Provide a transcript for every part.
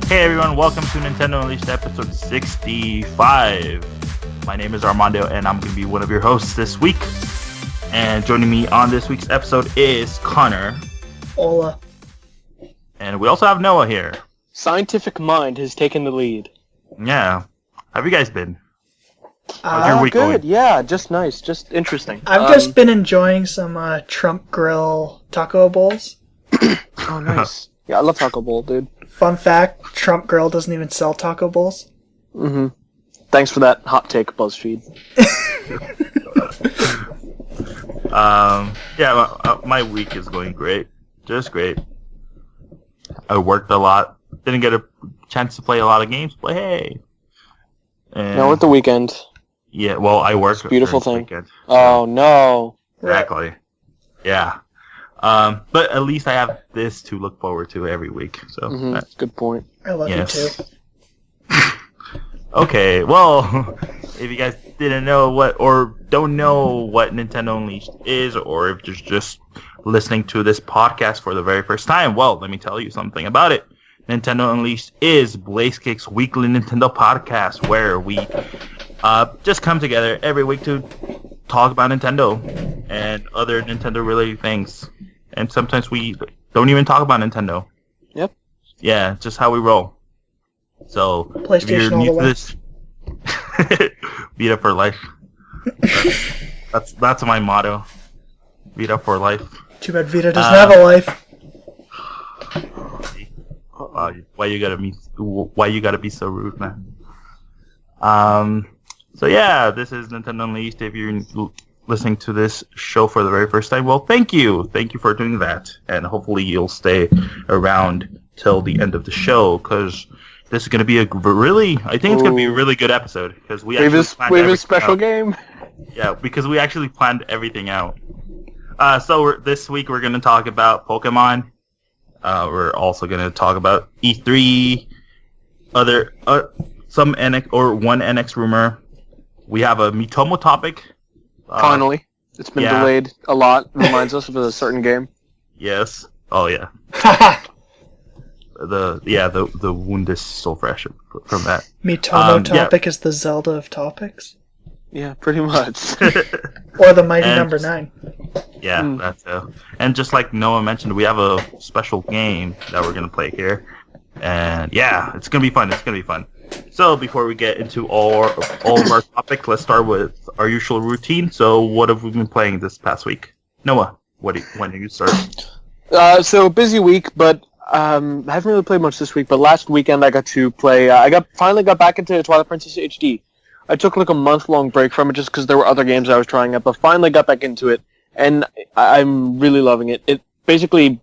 Hey everyone, welcome to Nintendo Unleashed episode 65. My name is Armando and I'm going to be one of your hosts this week. And joining me on this week's episode is Conor. Hola. And we also have Noah here. Scientific mind has taken the lead. Yeah. How have you guys been? How's your week good. going? Yeah, just nice, just interesting. I've just been enjoying some Trump Grill taco bowls. Oh, nice. Yeah, I love Taco Bowl, dude. Fun fact, Trump Grill doesn't even sell taco bowls. Mm-hmm. Thanks for that hot take, BuzzFeed. My week is going great. Just great. I worked a lot. Didn't get a chance to play a lot of games, but hey. And Now at the weekend. yeah, well, I work. Beautiful during the thing. weekend, Oh, no. exactly. Yeah. But at least I have this to look forward to every week. So Mm-hmm. Good point. I love Yes. you too. Okay, well, if you guys didn't know what or don't know what Nintendo Unleashed is, or if you're just listening to this podcast for the very first time, well, let me tell you something about it. Nintendo Unleashed is Blazekick's weekly Nintendo podcast where we just come together every week to talk about Nintendo and other Nintendo-related things. And sometimes we don't even talk about Nintendo. Yep. Yeah, just how we roll. So, if you're PlayStation all new the to way. this, beat up for life. That's my motto. Beat up for life. Too bad Vita doesn't have a life. Why you gotta be so rude, man? So yeah, this is Nintendo Unleashed. If you're listening to this show for the very first time, well, thank you for doing that, and hopefully you'll stay around till the end of the show because this is going to be I think it's going to be a really good episode because we have actually a special game. Yeah, because we actually planned everything out. This week we're going to talk about Pokemon. We're also going to talk about E3, some NX or one NX rumor. We have a Mitomo topic. Finally. It's been delayed a lot. Reminds us of a certain game. Yes. Oh yeah. The wound is so fresh from that. Mitomo topic is the Zelda of topics. Yeah, pretty much. Or the Mighty Number 9. Yeah, that's and just like Noah mentioned, we have a special game that we're gonna play here, and yeah, it's gonna be fun. So before we get into all of our topics, let's start with our usual routine. So what have we been playing this past week? Noah, when did you start? So busy week, but I haven't really played much this week. But last weekend I got to play. Finally got back into Twilight Princess HD. I took like a month-long break from it just because there were other games I was trying out, but finally got back into it, and I'm really loving it. It basically,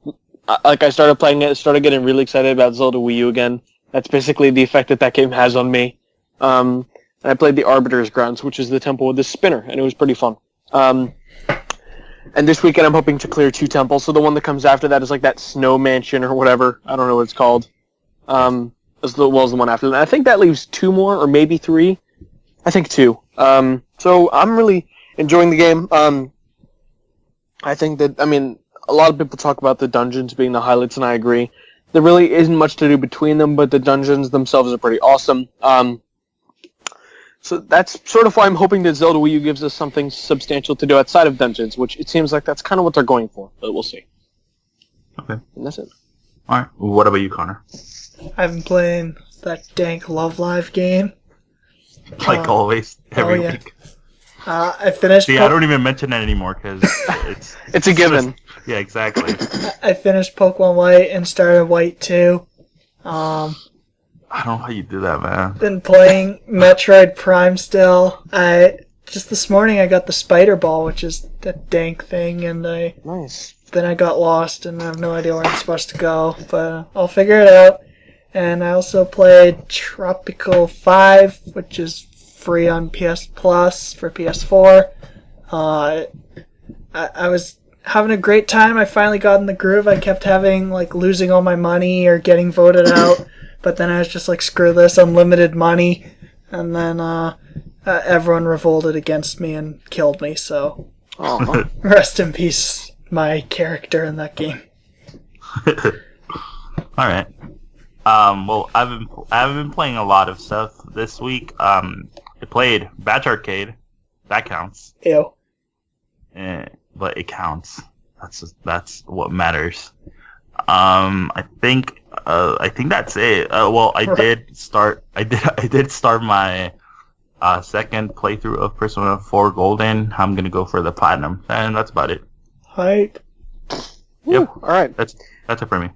I started playing it, started getting really excited about Zelda Wii U again. That's basically the effect that game has on me. And I played the Arbiter's Grounds, which is the temple with the spinner, and it was pretty fun. And this weekend I'm hoping to clear 2 temples, so the one that comes after that is like that snow mansion or whatever. I don't know what it's called. As well as the one after that. I think that leaves 2 more, or maybe 3. I think 2. So I'm really enjoying the game. I think that, a lot of people talk about the dungeons being the highlights, and I agree. There really isn't much to do between them, but the dungeons themselves are pretty awesome. So that's sort of why I'm hoping that Zelda Wii U gives us something substantial to do outside of dungeons, which it seems like that's kind of what they're going for, but we'll see. Okay. And that's it. Alright, what about you, Conor? I've been playing that dank Love Live game. Like always, every yeah. week. I finished... See, I don't even mention it anymore, because it's a given. Yeah, exactly. I finished Pokemon White and started White 2. I don't know how you do that, man. Been playing Metroid Prime still. Just this morning I got the Spider Ball, which is that dank thing, and Nice. then I got lost and I have no idea where I'm supposed to go, but I'll figure it out. And I also played Tropical 5, which is free on PS Plus for PS4. I was having a great time. I finally got in the groove. I kept losing all my money or getting voted out, but then I was just like, screw this, unlimited money. And then everyone revolted against me and killed me, so rest in peace, my character in that game. Alright. Well, I've been playing a lot of stuff this week. I played Batch Arcade. That counts. Ew. But it counts. That's what matters. I think that's it. Well, I did start my second playthrough of Persona 4 Golden. I'm gonna go for the platinum, and that's about it. Hype. Yep. All right. That's it for me.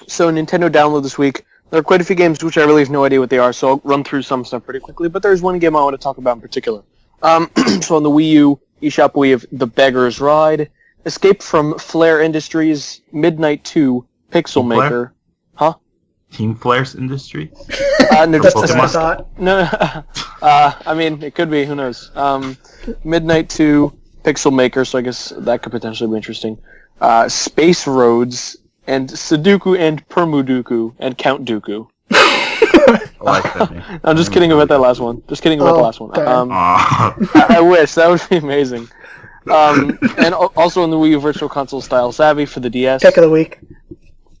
So Nintendo download this week. There are quite a few games which I really have no idea what they are, so I'll run through some stuff pretty quickly. But there's one game I want to talk about in particular. So on the Wii U eShop, we have The Beggar's Ride, Escape from Flare Industries, Midnight 2, Pixel Team Flare? Maker. Huh? Team Flare's Industry. No, That's just what I thought. no. I mean, it could be. Who knows? Midnight 2, Pixel Maker. So I guess that could potentially be interesting. Space Roads and Sudoku and Permuduku and Count Dooku. I like that name. I'm just kidding about that last one. Just kidding about the last one. damn. I wish that would be amazing. And also in the Wii U Virtual Console style Savvy for the DS. Pick of the week.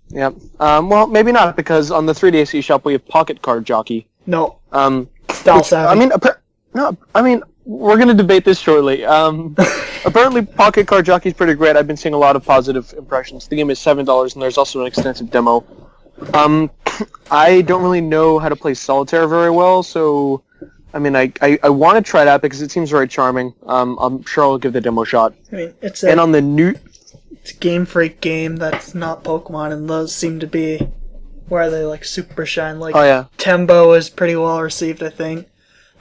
Yep. Well, maybe not, because on the 3DS eShop we have Pocket Card Jockey. No. Style Savvy. I mean, we're going to debate this shortly. Apparently, Pocket Card Jockey is pretty great. I've been seeing a lot of positive impressions. The game is $7, and there's also an extensive demo. I don't really know how to play Solitaire very well, so I mean, I want to try it out because it seems very charming. I'm sure I'll give the demo a shot. I mean, it's And on the new... it's a Game Freak game that's not Pokemon, and those seem to be where they like super shine. Like, Oh, yeah. Tembo is pretty well received, I think.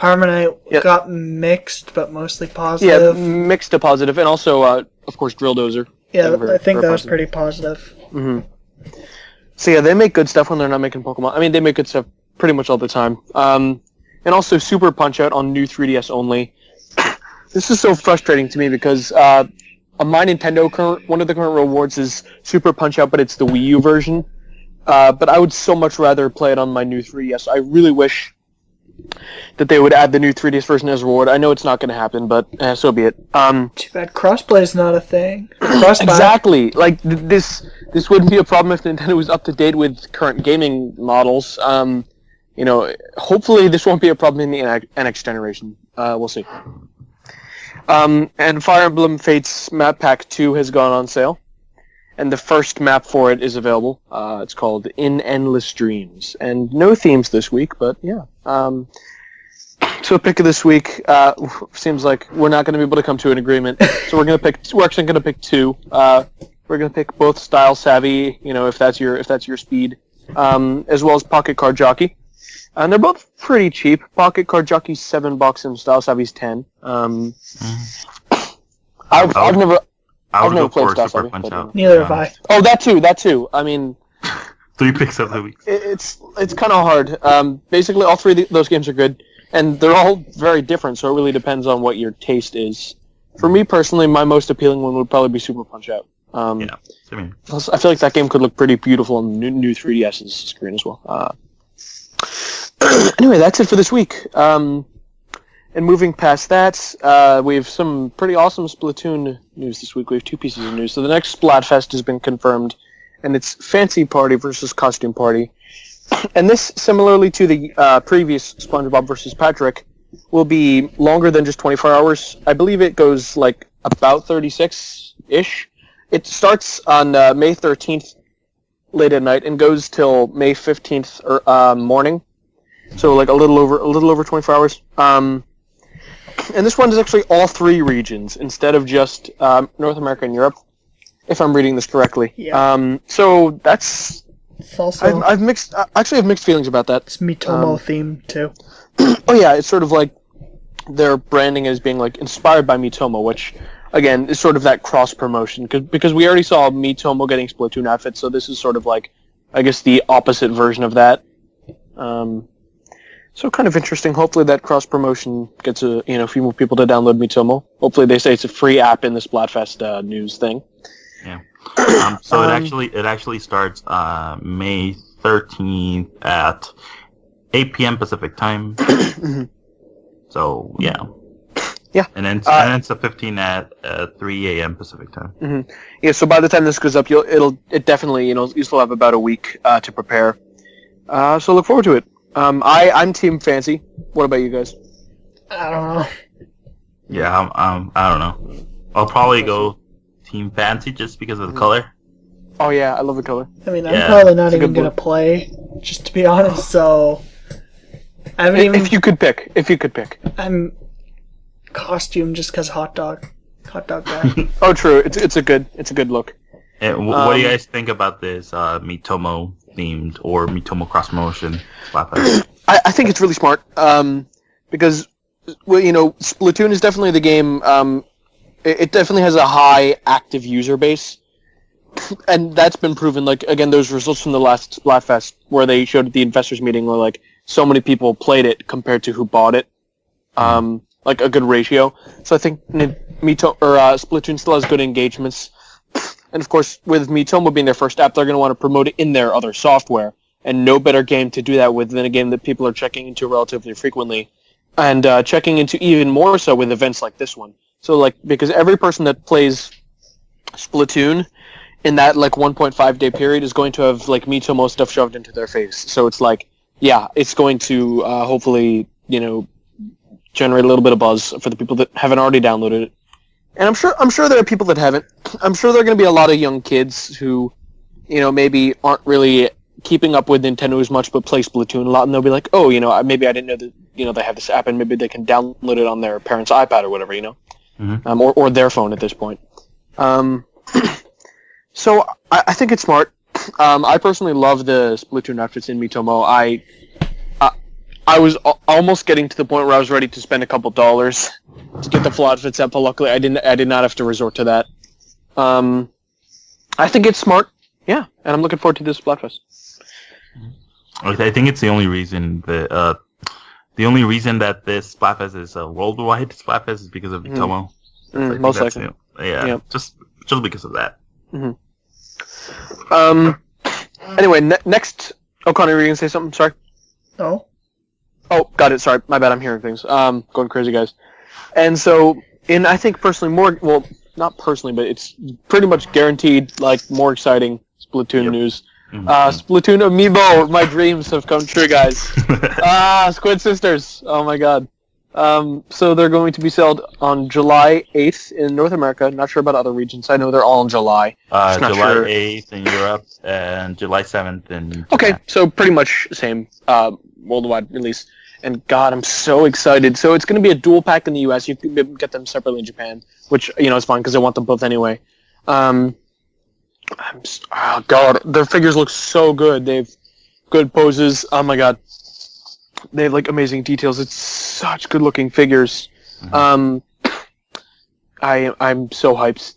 Harmonite Yep. got mixed, but mostly Yeah, positive. mixed to positive, and also, of course, Drill Dozer. Yeah, Very, I think very that was positive. pretty positive. So yeah, they make good stuff when they're not making Pokemon. I mean, they make good stuff pretty much all the time. And also Super Punch-Out on new 3DS only. This is so frustrating to me because on my Nintendo, one of the current rewards is Super Punch-Out, but it's the Wii U version. But I would so much rather play it on my new 3DS. I really wish that they would add the new 3DS version as a reward. I know it's not going to happen, but so be it. Too bad crossplay's not a thing. Crossbuy. Exactly. Like this wouldn't be a problem if Nintendo was up to date with current gaming models. Hopefully this won't be a problem in the NX generation. We'll see. And Fire Emblem Fates Map Pack 2 has gone on sale, and the first map for it is available. It's called In Endless Dreams, and no themes this week, but yeah. So pick of this week seems like we're not going to be able to come to an agreement. So we're actually going to pick two. We're going to pick both Style Savvy, if that's your speed, as well as Pocket Card Jockey. And they're both pretty cheap. Pocket Card Jockey's $7 and Style Savvy's $10. I've never played Style Savvy. Neither have I. Oh, that too. I mean, 3 picks of the week. it's kind of hard. Basically, all three of those games are good, and they're all very different. So it really depends on what your taste is. For me personally, my most appealing one would probably be Super Punch Out. Yeah, I mean, I feel like that game could look pretty beautiful on the new 3DS's screen as well. Anyway, that's it for this week. And moving past that, we have some pretty awesome Splatoon news this week. We have 2 pieces of news. So the next Splatfest has been confirmed, and it's Fancy Party versus Costume Party. And this, similarly to the previous SpongeBob versus Patrick, will be longer than just 24 hours. I believe it goes like about 36-ish. It starts on May 13th late at night and goes till May 15th morning. So like a little over 24 hours. And this one is actually all 3 regions instead of just North America and Europe, if I'm reading this correctly. Yeah. So that's... It's also... I've mixed feelings about that. It's Mitomo theme, too. Oh yeah, it's sort of like their branding as being like inspired by Mitomo, which again is sort of that cross promotion because we already saw Mitomo getting Splatoon outfits, so this is sort of like I guess the opposite version of that. So kind of interesting. Hopefully that cross promotion gets a few more people to download Mitomo. Hopefully they say it's a free app in the Splatfest news thing. yeah. So it actually starts May 13th at 8 p.m. Pacific time. So yeah. Yeah. And then it's a 15 at 3 a.m. Pacific time. Mm-hmm. Yeah. So by the time this goes up, it definitely you still have about a week to prepare. So look forward to it. I'm Team Fancy. What about you guys? I don't know. Yeah, I don't know. I'll probably go Team Fancy just because of the color. Oh yeah, I love the color. I mean, I'm probably not even good gonna play, just to be honest. So I haven't even. If you could pick. I'm costume just because hot dog guy. Oh, true. It's a good look. And what do you guys think about this Miitomo themed or Miitomo cross promotion Splatfest? I think it's really smart. Because Splatoon is definitely the game. It definitely has a high active user base, and that's been proven. Like again, those results from the last Splatfest where they showed at the investors meeting were like so many people played it compared to who bought it. Like a good ratio. So I think Splatoon still has good engagements. And of course, with Miitomo being their first app, they're going to want to promote it in their other software. And no better game to do that with than a game that people are checking into relatively frequently. And checking into even more so with events like this one. So because every person that plays Splatoon in that 1.5 day period is going to have Miitomo stuff shoved into their face. So it's it's going to hopefully, generate a little bit of buzz for the people that haven't already downloaded it. And I'm sure there are people that haven't. I'm sure there are going to be a lot of young kids who, maybe aren't really keeping up with Nintendo as much, but play Splatoon a lot, and they'll be like, oh, maybe I didn't know that, they have this app, and maybe they can download it on their parents' iPad or whatever, Mm-hmm. Or their phone at this point. So I think it's smart. I personally love the Splatoon outfits in Miitomo. I was almost getting to the point where I was ready to spend a couple dollars to get the full outfits up, but luckily I did not have to resort to that. I think it's smart, yeah, and I'm looking forward to this Splatfest. I think it's the only reason that this Splatfest is a worldwide Splatfest is because of Miitomo. Most likely. Yeah, just because of that. Mm-hmm. Anyway, next. Oh, Conor, were you gonna say something? Sorry. No. Oh, got it. Sorry, my bad. I'm hearing things. Going crazy, guys. And so, I think personally not personally, but it's pretty much guaranteed, more exciting Splatoon news. Mm-hmm. Splatoon Amiibo, my dreams have come true, guys. Squid Sisters. Oh my god. So they're going to be sold on July 8th in North America. Not sure about other regions. I know they're all in July. July 8th in Europe and July 7th in Japan. Okay, so pretty much same worldwide release. And God, I'm so excited. So it's going to be a dual pack in the US. You can get them separately in Japan, which, is fine because I want them both anyway. Oh God, their figures look so good. They have good poses. Oh my God. They have amazing details. It's such good looking figures. Mm-hmm. I'm so hyped.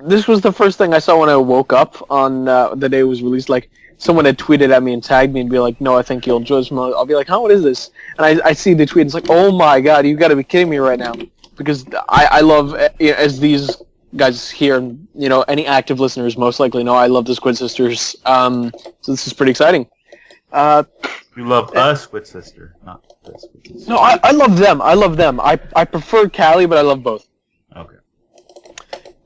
This was the first thing I saw when I woke up on the day it was released. Someone had tweeted at me and tagged me and be like, "No, I think you'll enjoy this." I'll be like, "Huh, what is this?" And I see the tweet. And it's oh my God, you got to be kidding me right now, because I love, as these guys here, any active listeners most likely know, I love the Squid Sisters. So this is pretty exciting. You love us, Squid Sister, not this Squid Sister. No, I love them. I prefer Callie, but I love both. Okay.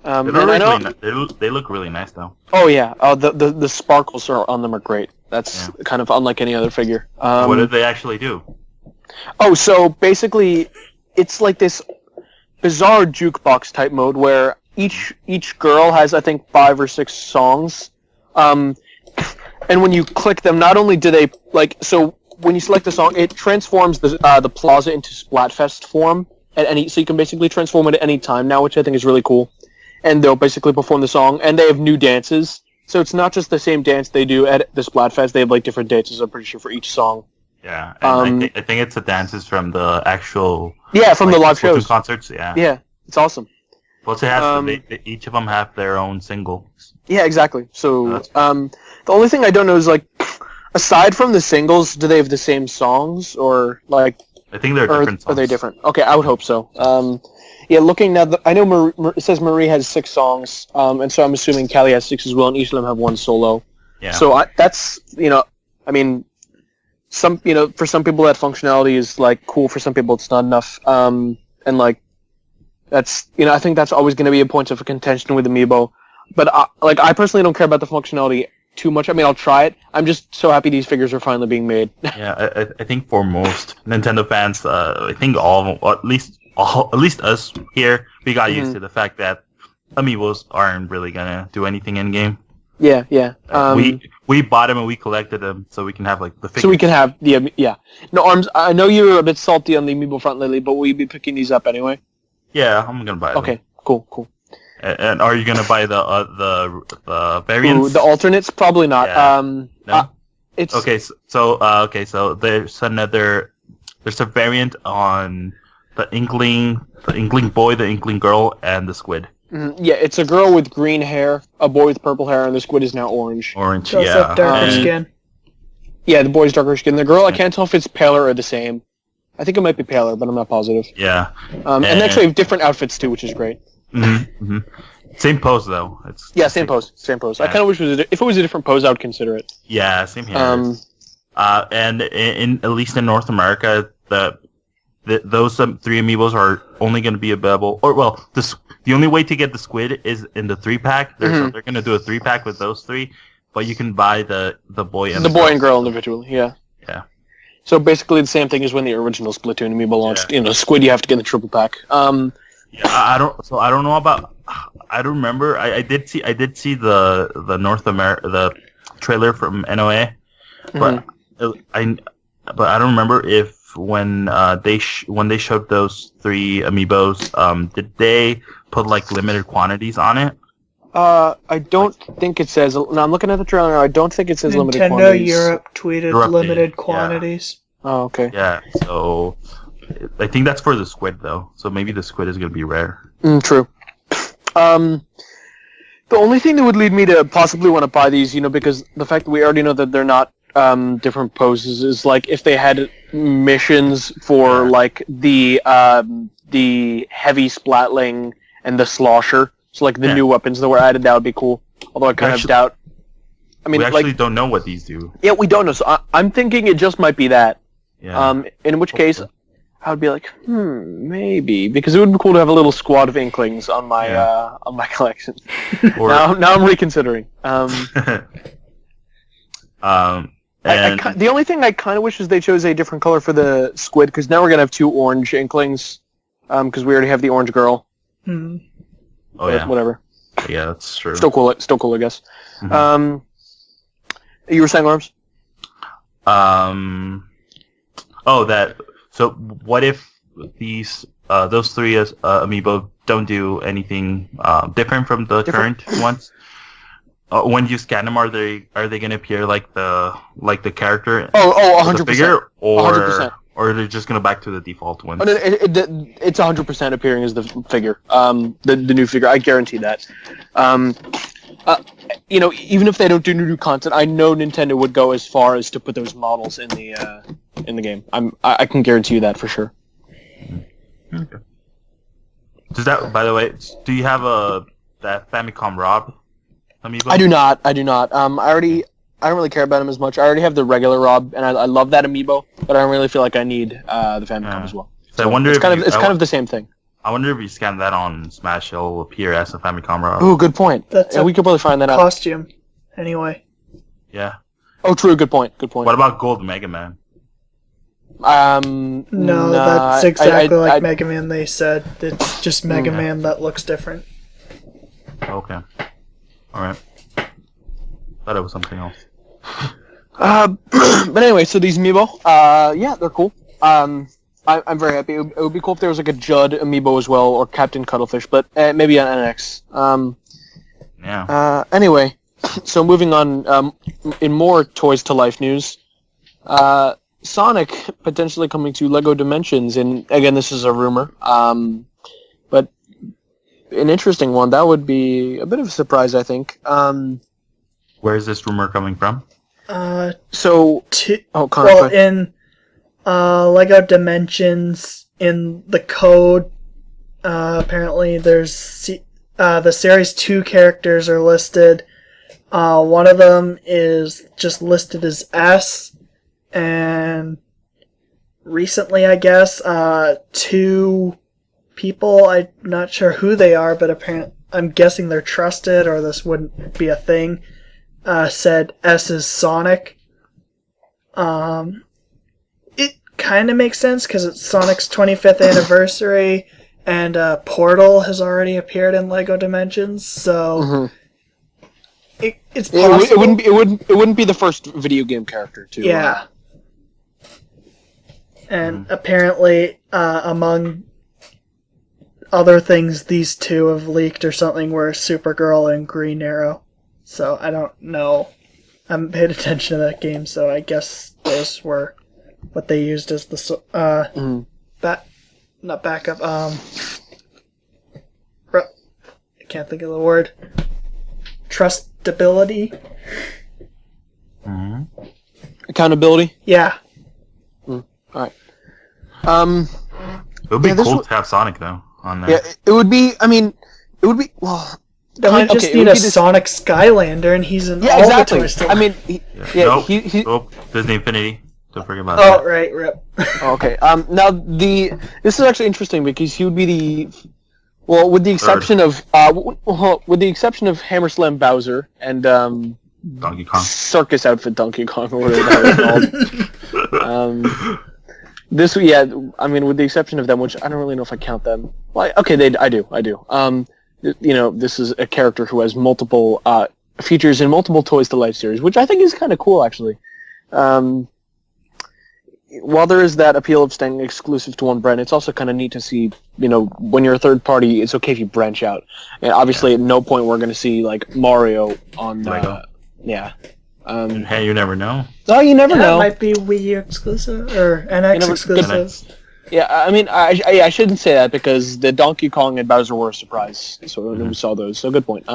They look really nice though. Oh yeah. The sparkles on them are great. That's kind of unlike any other figure. What did they actually do? Oh, so basically, it's this bizarre jukebox type mode where each girl has, I think, 5 or 6 songs. And when you click them, not only do they so when you select the song, it transforms the plaza into Splatfest form so you can basically transform it at any time now, which I think is really cool. And they'll basically perform the song, and they have new dances. So it's not just the same dance they do at the Splatfest. They have different dances, I'm pretty sure, for each song. Yeah, and I think it's the dances from the actual from the live shows, concerts. Yeah, it's awesome. Plus, it has each of them have their own singles. Yeah, exactly. So the only thing I don't know is aside from the singles, do they have the same songs or I think they're different songs. Are they different? Okay, I would hope so. Looking now, I know it says Marie has 6 songs, and so I'm assuming Callie has 6 as well, and each of them have 1 solo. Yeah. So that's I mean, for some people that functionality is cool. For some people, it's not enough. And that's I think that's always going to be a point of contention with Amiibo. But I personally don't care about the functionality too much. I mean, I'll try it. I'm just so happy these figures are finally being made. Yeah, I think for most Nintendo fans, I think all of them, or at least us here, we got used to the fact that amiibos aren't really gonna do anything in game. Yeah. We bought them and we collected them so we can have like the figures. So we can have the yeah. No, Arms. I know you were a bit salty on the amiibo front lately, but will you be picking these up anyway? Yeah, I'm gonna buy them. Okay, cool. And are you gonna buy the variants? Ooh, the alternates? Probably not. Yeah. No? It's So there's a variant on the Inkling boy, the Inkling girl, and the squid. Yeah, it's a girl with green hair, a boy with purple hair, and the squid is now orange. Orange, So it's yeah. like darker skin. Yeah, the boy's darker skin. The girl, I can't tell if it's paler or the same. I think it might be paler, but I'm not positive. Yeah. And they actually have different outfits too, which is great. Mm-hmm. Same pose though. Same pose. Yeah. I kind of wish if it was a different pose, I would consider it. Yeah, same here. And in at least in North America, those three amiibos are only going to be available. Or well, the only way to get the squid is in the 3-pack. So they're going to do a 3-pack with those three, but you can buy the boy and the boy and girl individually. Yeah. Yeah. So basically the same thing as when the original Splatoon amiibo launched. Yeah. Squid you have to get in the triple pack. Yeah, I don't know about. I don't remember. I did see the North America the trailer from NOA, but I don't remember if when they showed those three amiibos, did they put like limited quantities on it? I don't think it says. No, I'm looking at the trailer now. I don't think it says limited quantities. Nintendo Europe tweeted limited quantities. Oh, okay. Yeah, so I think that's for the squid though. So maybe the squid is gonna be rare. True. The only thing that would lead me to possibly want to buy these, because the fact that we already know that they're not different poses, is like if they had missions for like the heavy splatling and the slosher, so like the new weapons that were added, that would be cool. Although I kind of doubt. I mean, we actually don't know what these do. Yeah, we don't know. So I'm thinking it just might be that. Yeah. In which case, I would be like, maybe, because it would be cool to have a little squad of Inklings on my collection. Now I'm reconsidering. And The only thing I kind of wish is they chose a different color for the squid, because now we're gonna have two orange Inklings, because we already have the orange girl. Hmm. Oh yeah. Whatever. Yeah, that's true. Still cool, I guess. Mhm. You were saying, Arms? So what if these those three amiibo don't do anything different from the current ones? When you scan them, are they going to appear like the character? 100%. The figure, or 100%. Or they're just going to back to the default ones? Oh, no, it's 100% appearing as the figure. The new figure, I guarantee that. Even if they don't do new content, I know Nintendo would go as far as to put those models in the game. I can guarantee you that for sure. Okay. Does that, by the way, do you have that Famicom Rob amiibo? I do not. I don't really care about him as much. I already have the regular Rob, and I love that amiibo, but I don't really feel like I need the Famicom as well. So I wonder it's kind of the same thing. I wonder if you scan that on Smash, it'll appear as a Famicom Rob. Ooh, good point. We could probably find that out. Costume, anyway. Yeah. Oh, true. Good point. What about Gold Mega Man? No, that's exactly like Mega Man. They said it's just Mega Man that looks different. Okay. All right. Thought it was something else. But anyway, so these amiibo, yeah, they're cool. I'm very happy. It would be cool if there was like a Judd amiibo as well, or Captain Cuttlefish, but maybe an NX. Yeah. Anyway, so moving on, in more Toys to Life news, Sonic potentially coming to LEGO Dimensions, and again, this is a rumor, but an interesting one. That would be a bit of a surprise, I think. Where is this rumor coming from? Conor, in LEGO Dimensions, in the code, apparently there's the Series 2 characters are listed. One of them is just listed as S, and recently, I guess, 2 people, I'm not sure who they are, but apparently, I'm guessing they're trusted, or this wouldn't be a thing. said S is Sonic. It kind of makes sense because it's Sonic's 25th anniversary, and Portal has already appeared in LEGO Dimensions, so it's possible. It wouldn't be the first video game character to. Yeah. And apparently, among other things these two have leaked or something were Supergirl and Green Arrow. So I don't know. I haven't paid attention to that game, so I guess those were what they used as the not backup. I can't think of the word. Trustability. Accountability. Yeah. All right. It would be cool to have Sonic though on there. Yeah, it would be. I mean, it would be. Well, then we just need a Sonic Skylander, and he's in all the Toy Story. I mean, Disney Infinity. Don't forget about that. Oh, right, rip. Okay. Now this is actually interesting because he would be with the exception of Hammer Slam Bowser and Donkey Kong circus outfit Donkey Kong or whatever that was called. This, I mean, with the exception of them, which I don't really know if I count them. Well, okay, I do. This is a character who has multiple features in multiple Toys to Life series, which I think is kind of cool, actually. While there is that appeal of staying exclusive to one brand, it's also kind of neat to see, when you're a third party, it's okay if you branch out. And obviously, at no point we're going to see, like, Mario on Lego. Yeah. Hey, you never know. Oh, you never know. That might be Wii U exclusive or NX exclusive. Yeah, I mean, I shouldn't say that because the Donkey Kong and Bowser were a surprise. So we saw those. So good point.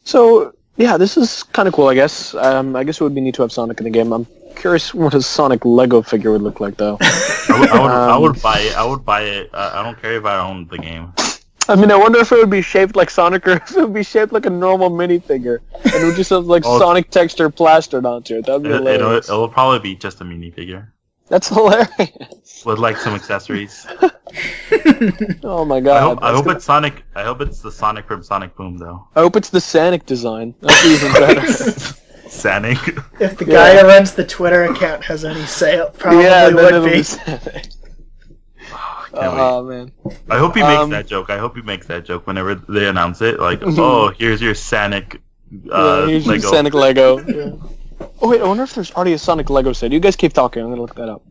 So yeah, this is kind of cool. I guess. I guess it would be neat to have Sonic in the game. I'm curious what a Sonic Lego figure would look like, though. I would buy it. I would buy it. I don't care if I own the game. I mean, I wonder if it would be shaped like Sonic or if it would be shaped like a normal minifigure. And it would just have, like, Sonic texture plastered onto it. That would be hilarious. It'll probably be just a minifigure. That's hilarious. With, like, some accessories. Oh, my God. I hope it's Sonic. I hope it's the Sonic from Sonic Boom, though. I hope it's the Sonic design. That's even better. Sonic. If the guy who runs the Twitter account has any say, it probably would be. Oh man! I hope he makes that joke. I hope he makes that joke whenever they announce it. Like, oh, here's your Sonic here's Lego. Your Sonic Lego. Yeah. Oh wait, I wonder if there's already a Sonic Lego set. You guys keep talking. I'm gonna look that up.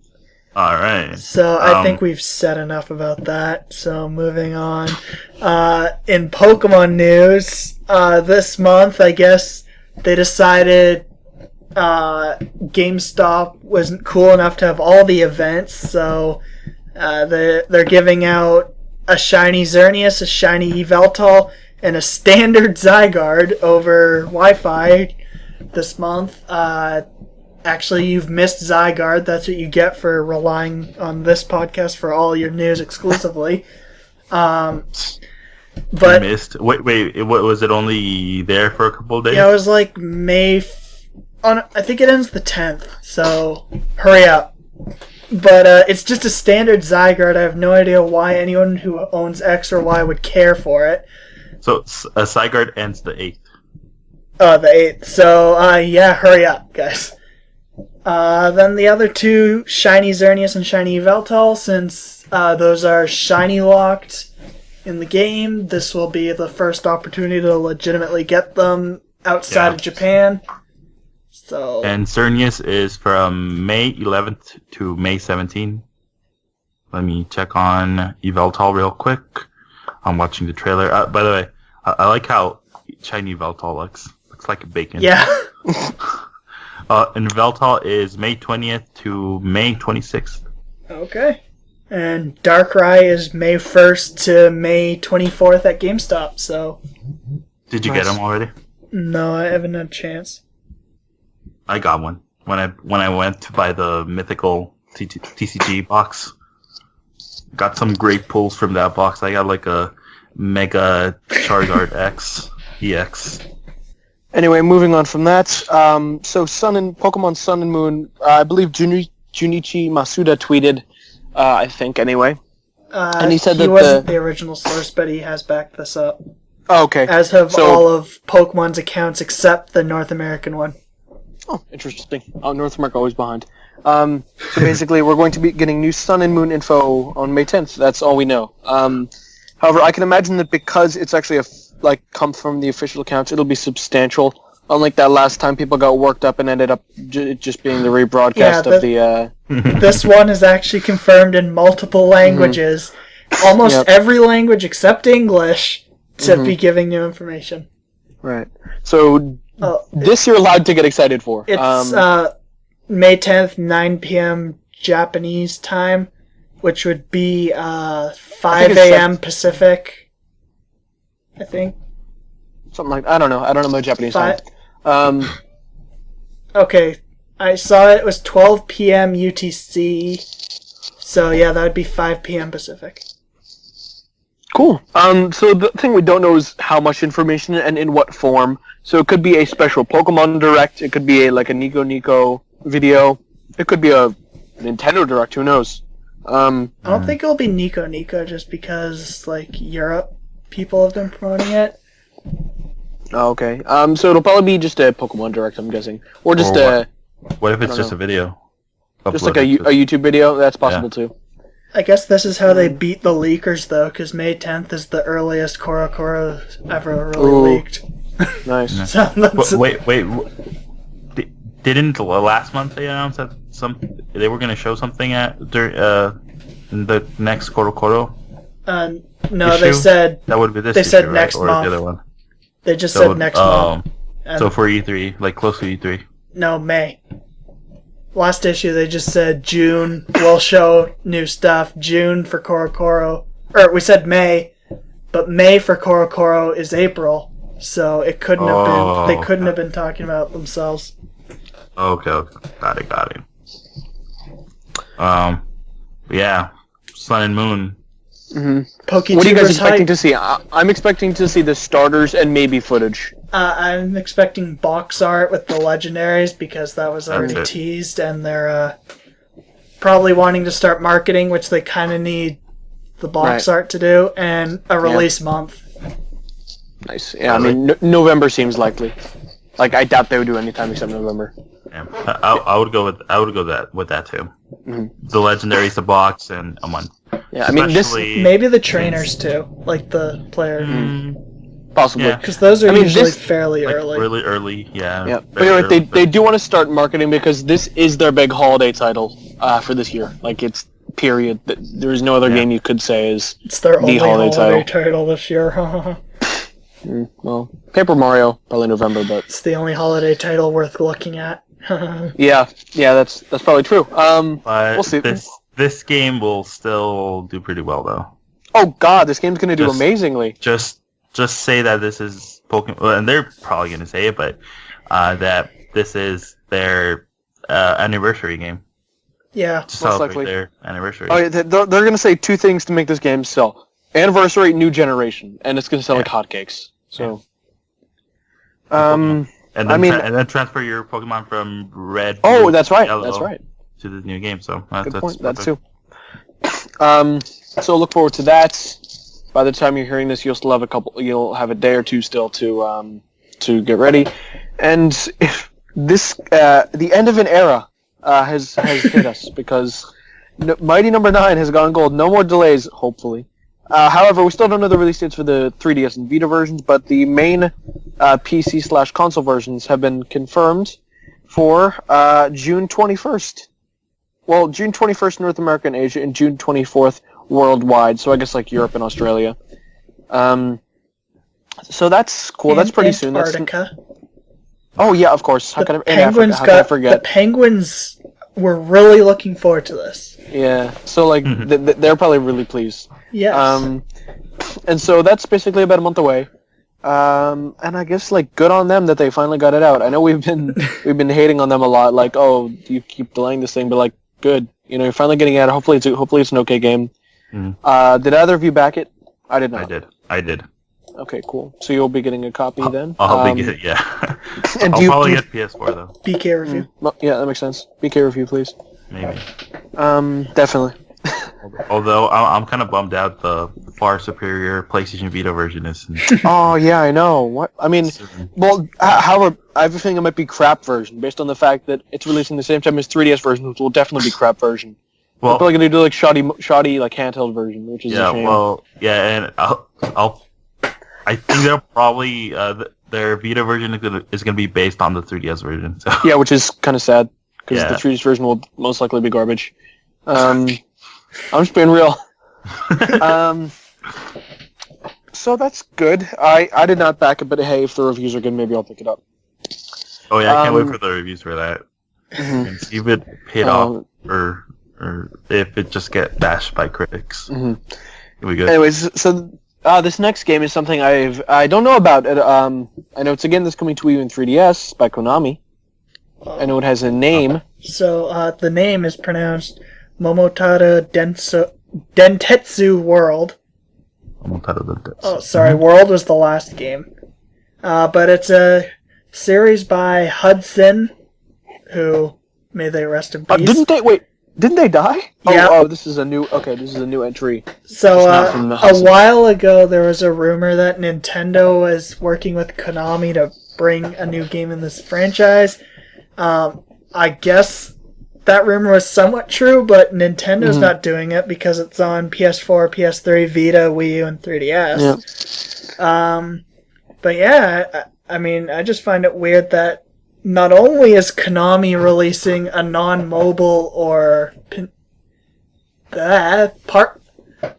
All right. So I think we've said enough about that. So moving on. In Pokemon news, this month, I guess they decided GameStop wasn't cool enough to have all the events, so. They're giving out a shiny Xerneas, a shiny Yveltal, and a standard Zygarde over Wi-Fi this month. Actually, you've missed Zygarde. That's what you get for relying on this podcast for all your news exclusively. But missed. Wait. What was it? Only there for a couple of days? Yeah, it was like I think it ends the 10th. So hurry up. But it's just a standard Zygarde. I have no idea why anyone who owns X or Y would care for it. So a Zygarde ends the 8th. Oh, the 8th. So, hurry up, guys. Then the other two, Shiny Xerneas and Shiny Yveltal, since those are shiny locked in the game, this will be the first opportunity to legitimately get them outside of Japan. So. And Xerneas is from May 11th to May 17th. Let me check on Yveltal real quick. I'm watching the trailer. By the way, I like how shiny Yveltal looks. Looks like a bacon. Yeah. And Yveltal is May 20th to May 26th. Okay. And Darkrai is May 1st to May 24th at GameStop, so. Did you get them already? No, I haven't had a chance. I got one when I went to buy the mythical TCG box. Got some great pulls from that box. I got like a Mega Charizard X EX. Anyway, moving on from that. So Pokemon Sun and Moon. I believe Junichi Masuda tweeted. I think anyway. And he said he wasn't the original source, but he has backed this up. Oh, okay. As have all of Pokemon's accounts except the North American one. Oh, interesting. Oh, North America always behind. So basically, we're going to be getting new Sun and Moon info on May 10th. That's all we know. However, I can imagine that because it's actually come from the official accounts, it'll be substantial. Unlike that last time, people got worked up and ended up just being the rebroadcast of the. This one is actually confirmed in multiple languages, almost every language except English, to be giving new information. Right. So this you're allowed to get excited for. It's May 10th, 9 p.m. Japanese time, which would be 5 a.m. Pacific, I think. Something like I don't know. I don't know my Japanese time. Okay, I saw it was 12 p.m. UTC, so yeah, that would be 5 p.m. Pacific. Cool. So the thing we don't know is how much information and in what form. So it could be a special Pokemon Direct. It could be a Nico video. It could be a Nintendo Direct. Who knows? I don't think it'll be Nico just because Europe people have been promoting it. Oh, okay. So it'll probably be just a Pokemon Direct, I'm guessing, or just What if it's just a video? Just like a YouTube video. That's possible too. I guess this is how they beat the leakers, though, because May 10th is the earliest Korokoro ever really leaked. Nice. So wait. Didn't last month they announced that they were going to show something in the next Korokoro? No, issue? they said that would be this. They issue, said right? next or month. The other one. They just said next month. So for E3, close to E3. No, May. Last issue they just said June. We'll show new stuff. June for Korokoro, or we said May, but May for Korokoro is April. So it couldn't have been. They couldn't have been talking about themselves. Okay. Got it. Yeah, Sun and Moon. Mm-hmm. What are you guys expecting to see? I'm expecting to see the starters and maybe footage. I'm expecting box art with the legendaries because that was already teased, and they're probably wanting to start marketing, which they kind of need the box art to do, and a release month. Nice. Yeah, really? I mean, November seems likely. I doubt they would do any time except November. Yeah, I would go with that too. Mm-hmm. The legendaries, the box, and a month. Yeah, I mean, maybe the trainers too, like the player. Possibly, because those are usually fairly early. Really early, yeah. Yeah, but anyway, they do want to start marketing because this is their big holiday title for this year. It's period. There is no other game you could say is it's their only holiday title this year. Well, Paper Mario probably November, but it's the only holiday title worth looking at. yeah, that's probably true. But we'll see. This game will still do pretty well, though. Oh God, this game's gonna do amazingly. Just say that this is Pokemon, and they're probably gonna say it, but that this is their anniversary game. Yeah, to celebrate their anniversary. Oh, yeah, they're gonna say two things to make this game sell: anniversary, new generation, and it's gonna sell like hotcakes. So, and then transfer your Pokemon from red. Oh, that's right. That's right. To the new game. So good point. That's too. So look forward to that. By the time you're hearing this, you'll still have you'll have a day or two still to get ready. And if this the end of an era has hit us because Mighty Number 9 has gone gold. No more delays, hopefully. However, we still don't know the release dates for the 3DS and Vita versions, but the main PC/console versions have been confirmed for June 21st. Well, June 21st North America and Asia, and June 24th worldwide. So I guess Europe and Australia. So that's cool. And that's pretty soon. Antarctica. Oh yeah, of course. How can I forget? The Penguins were really looking forward to this. Yeah. So they're probably really pleased. Yes. And so that's basically about a month away. And I guess good on them that they finally got it out. I know we've been hating on them a lot. Oh, you keep delaying this thing, but good. You're finally getting it out. Hopefully it's an okay game. Did either of you back it? I did not. I did. Okay, cool. So you'll be getting a copy then? I'll get it, yeah. And I'll probably get PS4 though. BK review. Yeah, that makes sense. BK review, please. Maybe. Definitely. Although I'm kind of bummed out the far superior PlayStation Vita version is. Oh yeah, I know. What I mean, well, however, I have a feeling it might be crap version based on the fact that it's releasing the same time as 3DS version, which will definitely be crap version. Well, they're probably gonna do like shoddy like handheld version, which is a shame. Well, yeah, and I think they'll probably their Vita version is gonna be based on the 3DS version. So. Yeah, which is kind of sad because the 3DS version will most likely be garbage. I'm just being real. So that's good. I did not back it, but hey, if the reviews are good, maybe I'll pick it up. Oh yeah, I can't wait for the reviews for that. And see if it paid off or if it just get bashed by critics. It'll be good. Anyways, so this next game is something I don't know about. I know it's a game that's coming to Wii U and 3DS by Konami. I know it has a name. So the name is pronounced Momotaro Dentetsu World. Oh, sorry, World was the last game. But it's a series by Hudson, who, may they rest in peace. Didn't they die? Yeah. Oh, this is a new entry. So, a while ago, there was a rumor that Nintendo was working with Konami to bring a new game in this franchise. I guess that rumor was somewhat true, but Nintendo's not doing it because it's on PS4, PS3, Vita, Wii U, and 3DS. Yeah. But yeah, I mean, I just find it weird that not only is Konami releasing a non-mobile or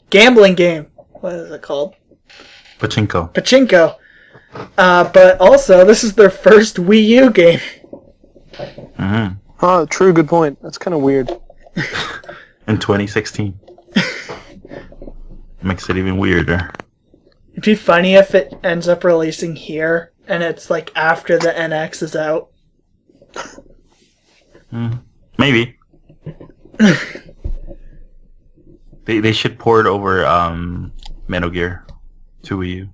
gambling game, what is it called? Pachinko. But also, this is their first Wii U game. Oh, true, good point. That's kind of weird. In 2016. Makes it even weirder. It'd be funny if it ends up releasing here, and it's like after the NX is out. Maybe. They should port it over Metal Gear to Wii U.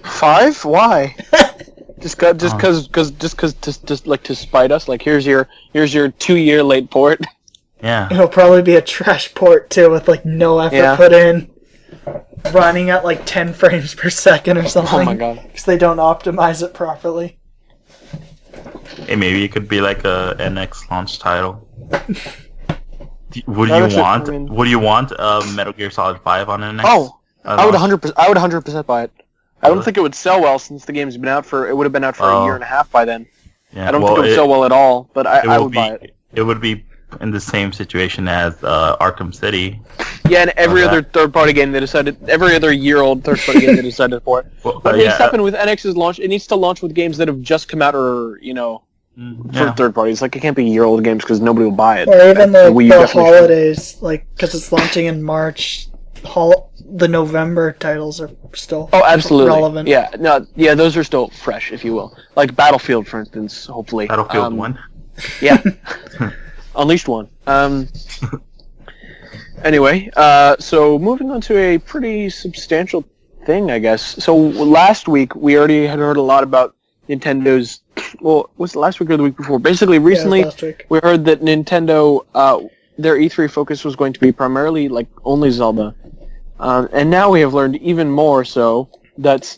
5? Why? Just to spite us. Like here's your 2-year late port. Yeah. It'll probably be a trash port too, with like no effort put in, running at like 10 frames per second or something. Oh my god! Because they don't optimize it properly. Hey, maybe it could be like a NX launch title. Would you want Metal Gear Solid 5 on NX? Oh, I would 100% buy it. I don't think it would sell well since the game's been out it would have been out for a year and a half by then. Yeah, I don't think it would sell well at all, but I would buy it. It would be in the same situation as Arkham City. Yeah, and every other third-party game every other year-old third-party game they decided for it. What needs to happen with NX's launch, it needs to launch with games that have just come out or, for third parties. Like, it can't be year-old games because nobody will buy it. Or even the holidays, like, because it's launching in March. The November titles are still relevant. Yeah, those are still fresh, if you will. Like Battlefield, for instance, hopefully. Battlefield 1? Yeah. Unleashed 1. Anyway, so moving on to a pretty substantial thing, I guess. So last week, we already had heard a lot about Nintendo's... Well, was it last week or the week before? Basically, recently, we heard that Nintendo... their E3 focus was going to be primarily, like, only Zelda. And now we have learned even more so that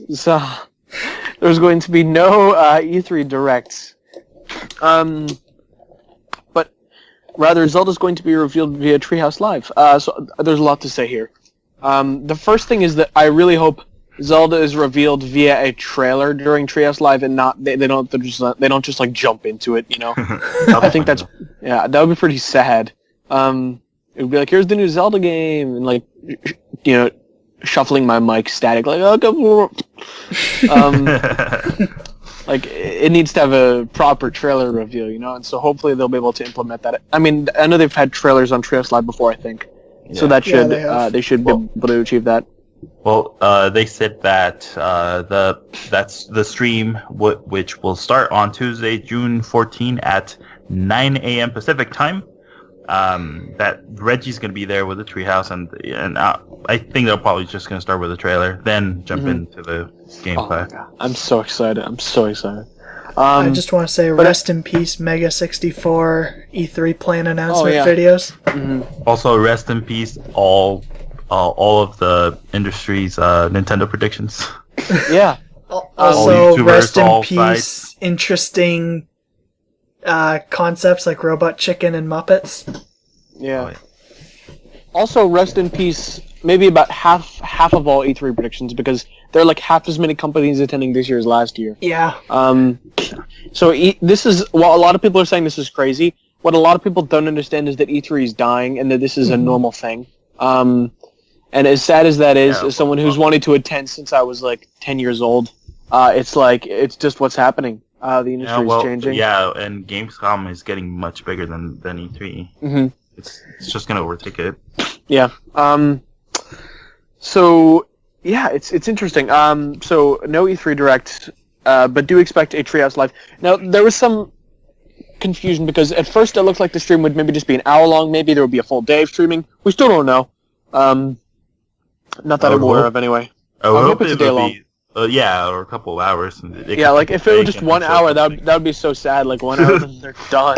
there's going to be no E3 Directs. But rather, Zelda's going to be revealed via Treehouse Live. So there's a lot to say here. The first thing is that I really hope Zelda is revealed via a trailer during Treehouse Live and not they don't just like jump into it, I think that would be pretty sad. It would be like, here's the new Zelda game, and like, shuffling my mic static, like, like, it needs to have a proper trailer reveal, and so hopefully they'll be able to implement that. I mean, I know they've had trailers on Treehouse Live before, I think, so that should, they should be able to achieve that. Well, they said that that's the stream, which will start on Tuesday, June 14 at 9 a.m. Pacific time. That Reggie's gonna be there with the treehouse, and I think they're probably just gonna start with the trailer, then jump into the gameplay. Oh, I'm so excited! I just want to say rest in peace, Mega 64 E3 plan announcement videos. Also, rest in peace, all of the industry's Nintendo predictions. Yeah. Also, rest in peace, interesting concepts like Robot Chicken and Muppets. Yeah. Also, rest in peace, maybe about half of all E3 predictions, because there are like half as many companies attending this year as last year. Yeah. So this is, while a lot of people are saying this is crazy, what a lot of people don't understand is that E3 is dying and that this is a normal thing. And as sad as that is, as someone who's wanted to attend since I was like 10 years old, it's just what's happening. The industry is changing. Yeah, and Gamescom is getting much bigger than E3. Mm-hmm. It's just gonna overtake it. Yeah. So yeah, it's interesting. So no E3 Direct, but do expect a Treehouse Live. Now there was some confusion because at first it looked like the stream would maybe just be an hour long. Maybe there would be a full day of streaming. We still don't know. Not that I'm aware of anyway. I hope it's a day long. Yeah, or a couple of hours. Yeah, like if it were just 1 hour, that would be so sad. Like 1 hour and they're done.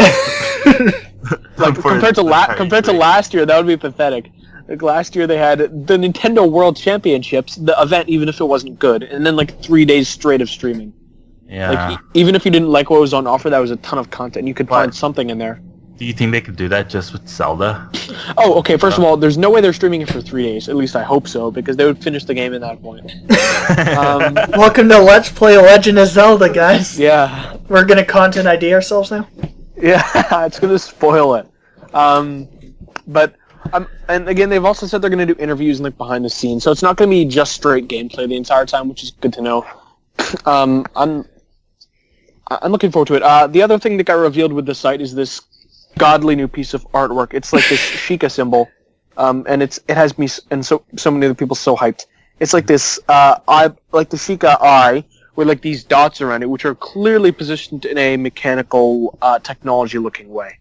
Like compared to last year, that would be pathetic. Like last year they had the Nintendo World Championships, the event, even if it wasn't good, and then like 3 days straight of streaming. Yeah. Like even if you didn't like what was on offer, that was a ton of content. You could find something in there. Do you think they could do that just with Zelda? Oh, okay. First of all, there's no way they're streaming it for 3 days. At least I hope so, because they would finish the game at that point. Welcome to Let's Play Legend of Zelda, guys. Yeah. We're gonna content ID ourselves now? Yeah, it's gonna spoil it. But and again, they've also said they're gonna do interviews and like behind the scenes, so it's not gonna be just straight gameplay the entire time, which is good to know. I'm looking forward to it. The other thing that got revealed with the site is this godly new piece of artwork. It's like this Sheikah symbol, and it has me and so many other people so hyped. It's like this eye, like the Sheikah eye, with like these dots around it, which are clearly positioned in a mechanical, technology-looking way.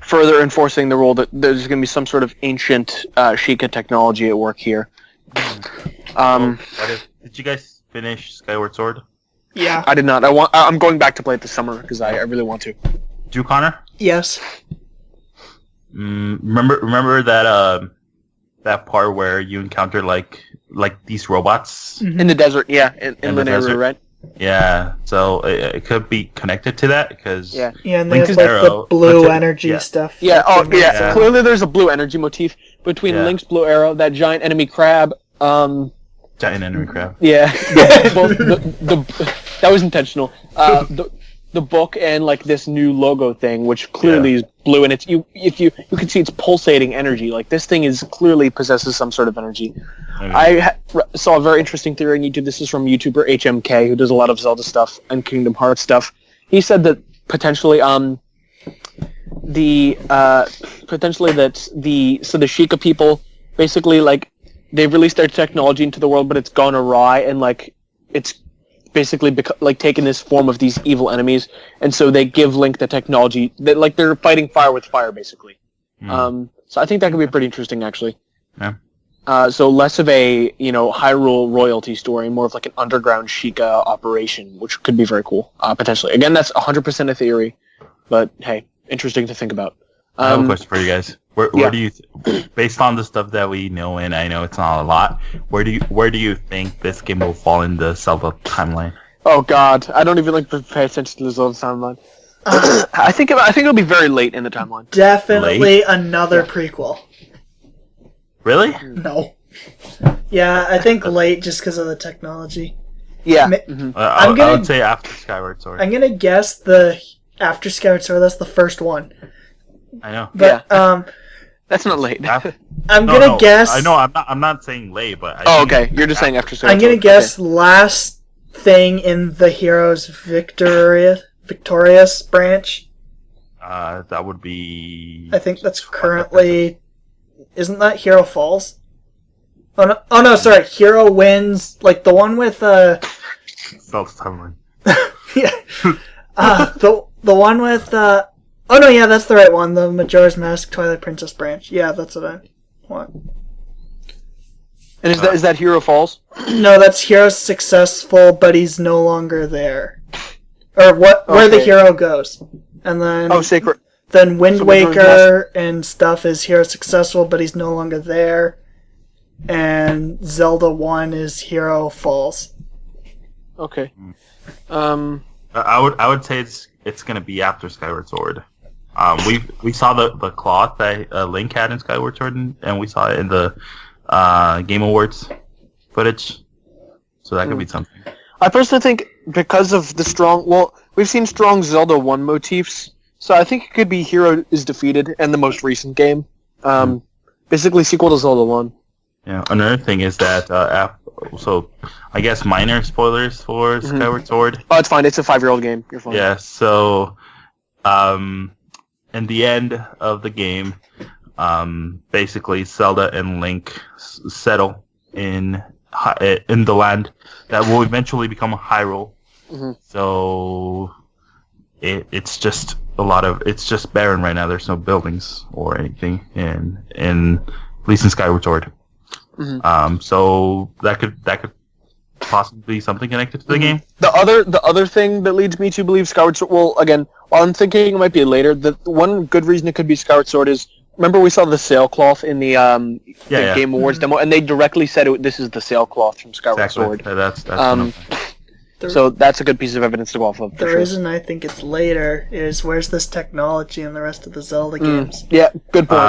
Further enforcing the rule that there's going to be some sort of ancient Sheikah technology at work here. Did you guys finish Skyward Sword? Yeah. I did not. I'm going back to play it this summer because I really want to. Do you, Conor? Yes. Remember that that part where you encounter like these robots in the desert? Yeah, in Linear, right? Yeah, so it could be connected to that because and there's like the blue energy stuff. Yeah, clearly there's a blue energy motif between Link's blue arrow, that giant enemy crab. Giant enemy crab. Yeah, well, that was intentional. The book and like this new logo thing, which clearly is blue, and it's you can see it's pulsating energy. Like this thing is clearly possesses some sort of energy. Okay. I saw a very interesting theory on YouTube. This is from YouTuber HMK, who does a lot of Zelda stuff and Kingdom Hearts stuff. He said that potentially the Sheikah people basically like they've released their technology into the world, but it's gone awry, and like it's basically taken this form of these evil enemies, and so they give Link the technology that like they're fighting fire with fire, basically. So I think that could be pretty interesting, actually. Yeah. So less of a Hyrule royalty story, more of like an underground Sheikah operation, which could be very cool, potentially. Again, that's 100% a theory, but hey, interesting to think about. I have a question for you guys. Where do you, based on the stuff that we know, and I know it's not a lot, where do you think this game will fall in the Zelda timeline? Oh God, I don't even like to pay attention to the Zelda timeline. I think it'll be very late in the timeline. Definitely another prequel. Really? No. Yeah, I think late just because of the technology. Yeah. I would say after Skyward Sword. I'm gonna guess after Skyward Sword. That's the first one. I know. But that's not late. I'm gonna guess. I know. I'm not saying late, but. Okay. You're just saying after Skyward Sword. I'm gonna guess last thing in the hero's victorious branch. That would be. I think that's currently. Isn't that Hero Falls? Oh no! Sorry, Hero Wins. Like the one with Zelda timeline. Yeah. The one with Oh no! Yeah, that's the right one. The Majora's Mask Twilight Princess branch. Yeah, that's what I want. And is that Hero Falls? No, that's Hero Successful, but he's no longer there. or where the Okay. hero goes, and then Sacred. then Wind So Majora's Waker and stuff is hero successful, but he's no longer there, and Zelda 1 is hero falls. Okay. I would say it's gonna be after Skyward Sword. We saw the cloth that Link had in Skyward Sword, and we saw it in the Game Awards footage. So that could be something. I personally think because of the we've seen strong Zelda 1 motifs, so I think it could be Hero is defeated and the most recent game. Basically sequel to Zelda 1. Yeah. Another thing is that so I guess minor spoilers for Skyward Sword. Oh, it's fine. It's a 5-year-old game. You're fine. Yeah. So, in the end of the game, basically Zelda and Link settle in the land that will eventually become Hyrule. So it's just it's just barren right now. There's no buildings or anything in at least in Skyward Sword. So that could possibly be something connected to the game. The other thing that leads me to believe Skyward Sword. Well, again, while I'm thinking it might be later, the one good reason it could be Skyward Sword is, remember we saw the sailcloth in the Game Awards demo, and they directly said this is the sailcloth from Skyward Sword. That's so that's a good piece of evidence to go off of. The reason I think it's later is where's this technology in the rest of the Zelda games? Yeah, good point.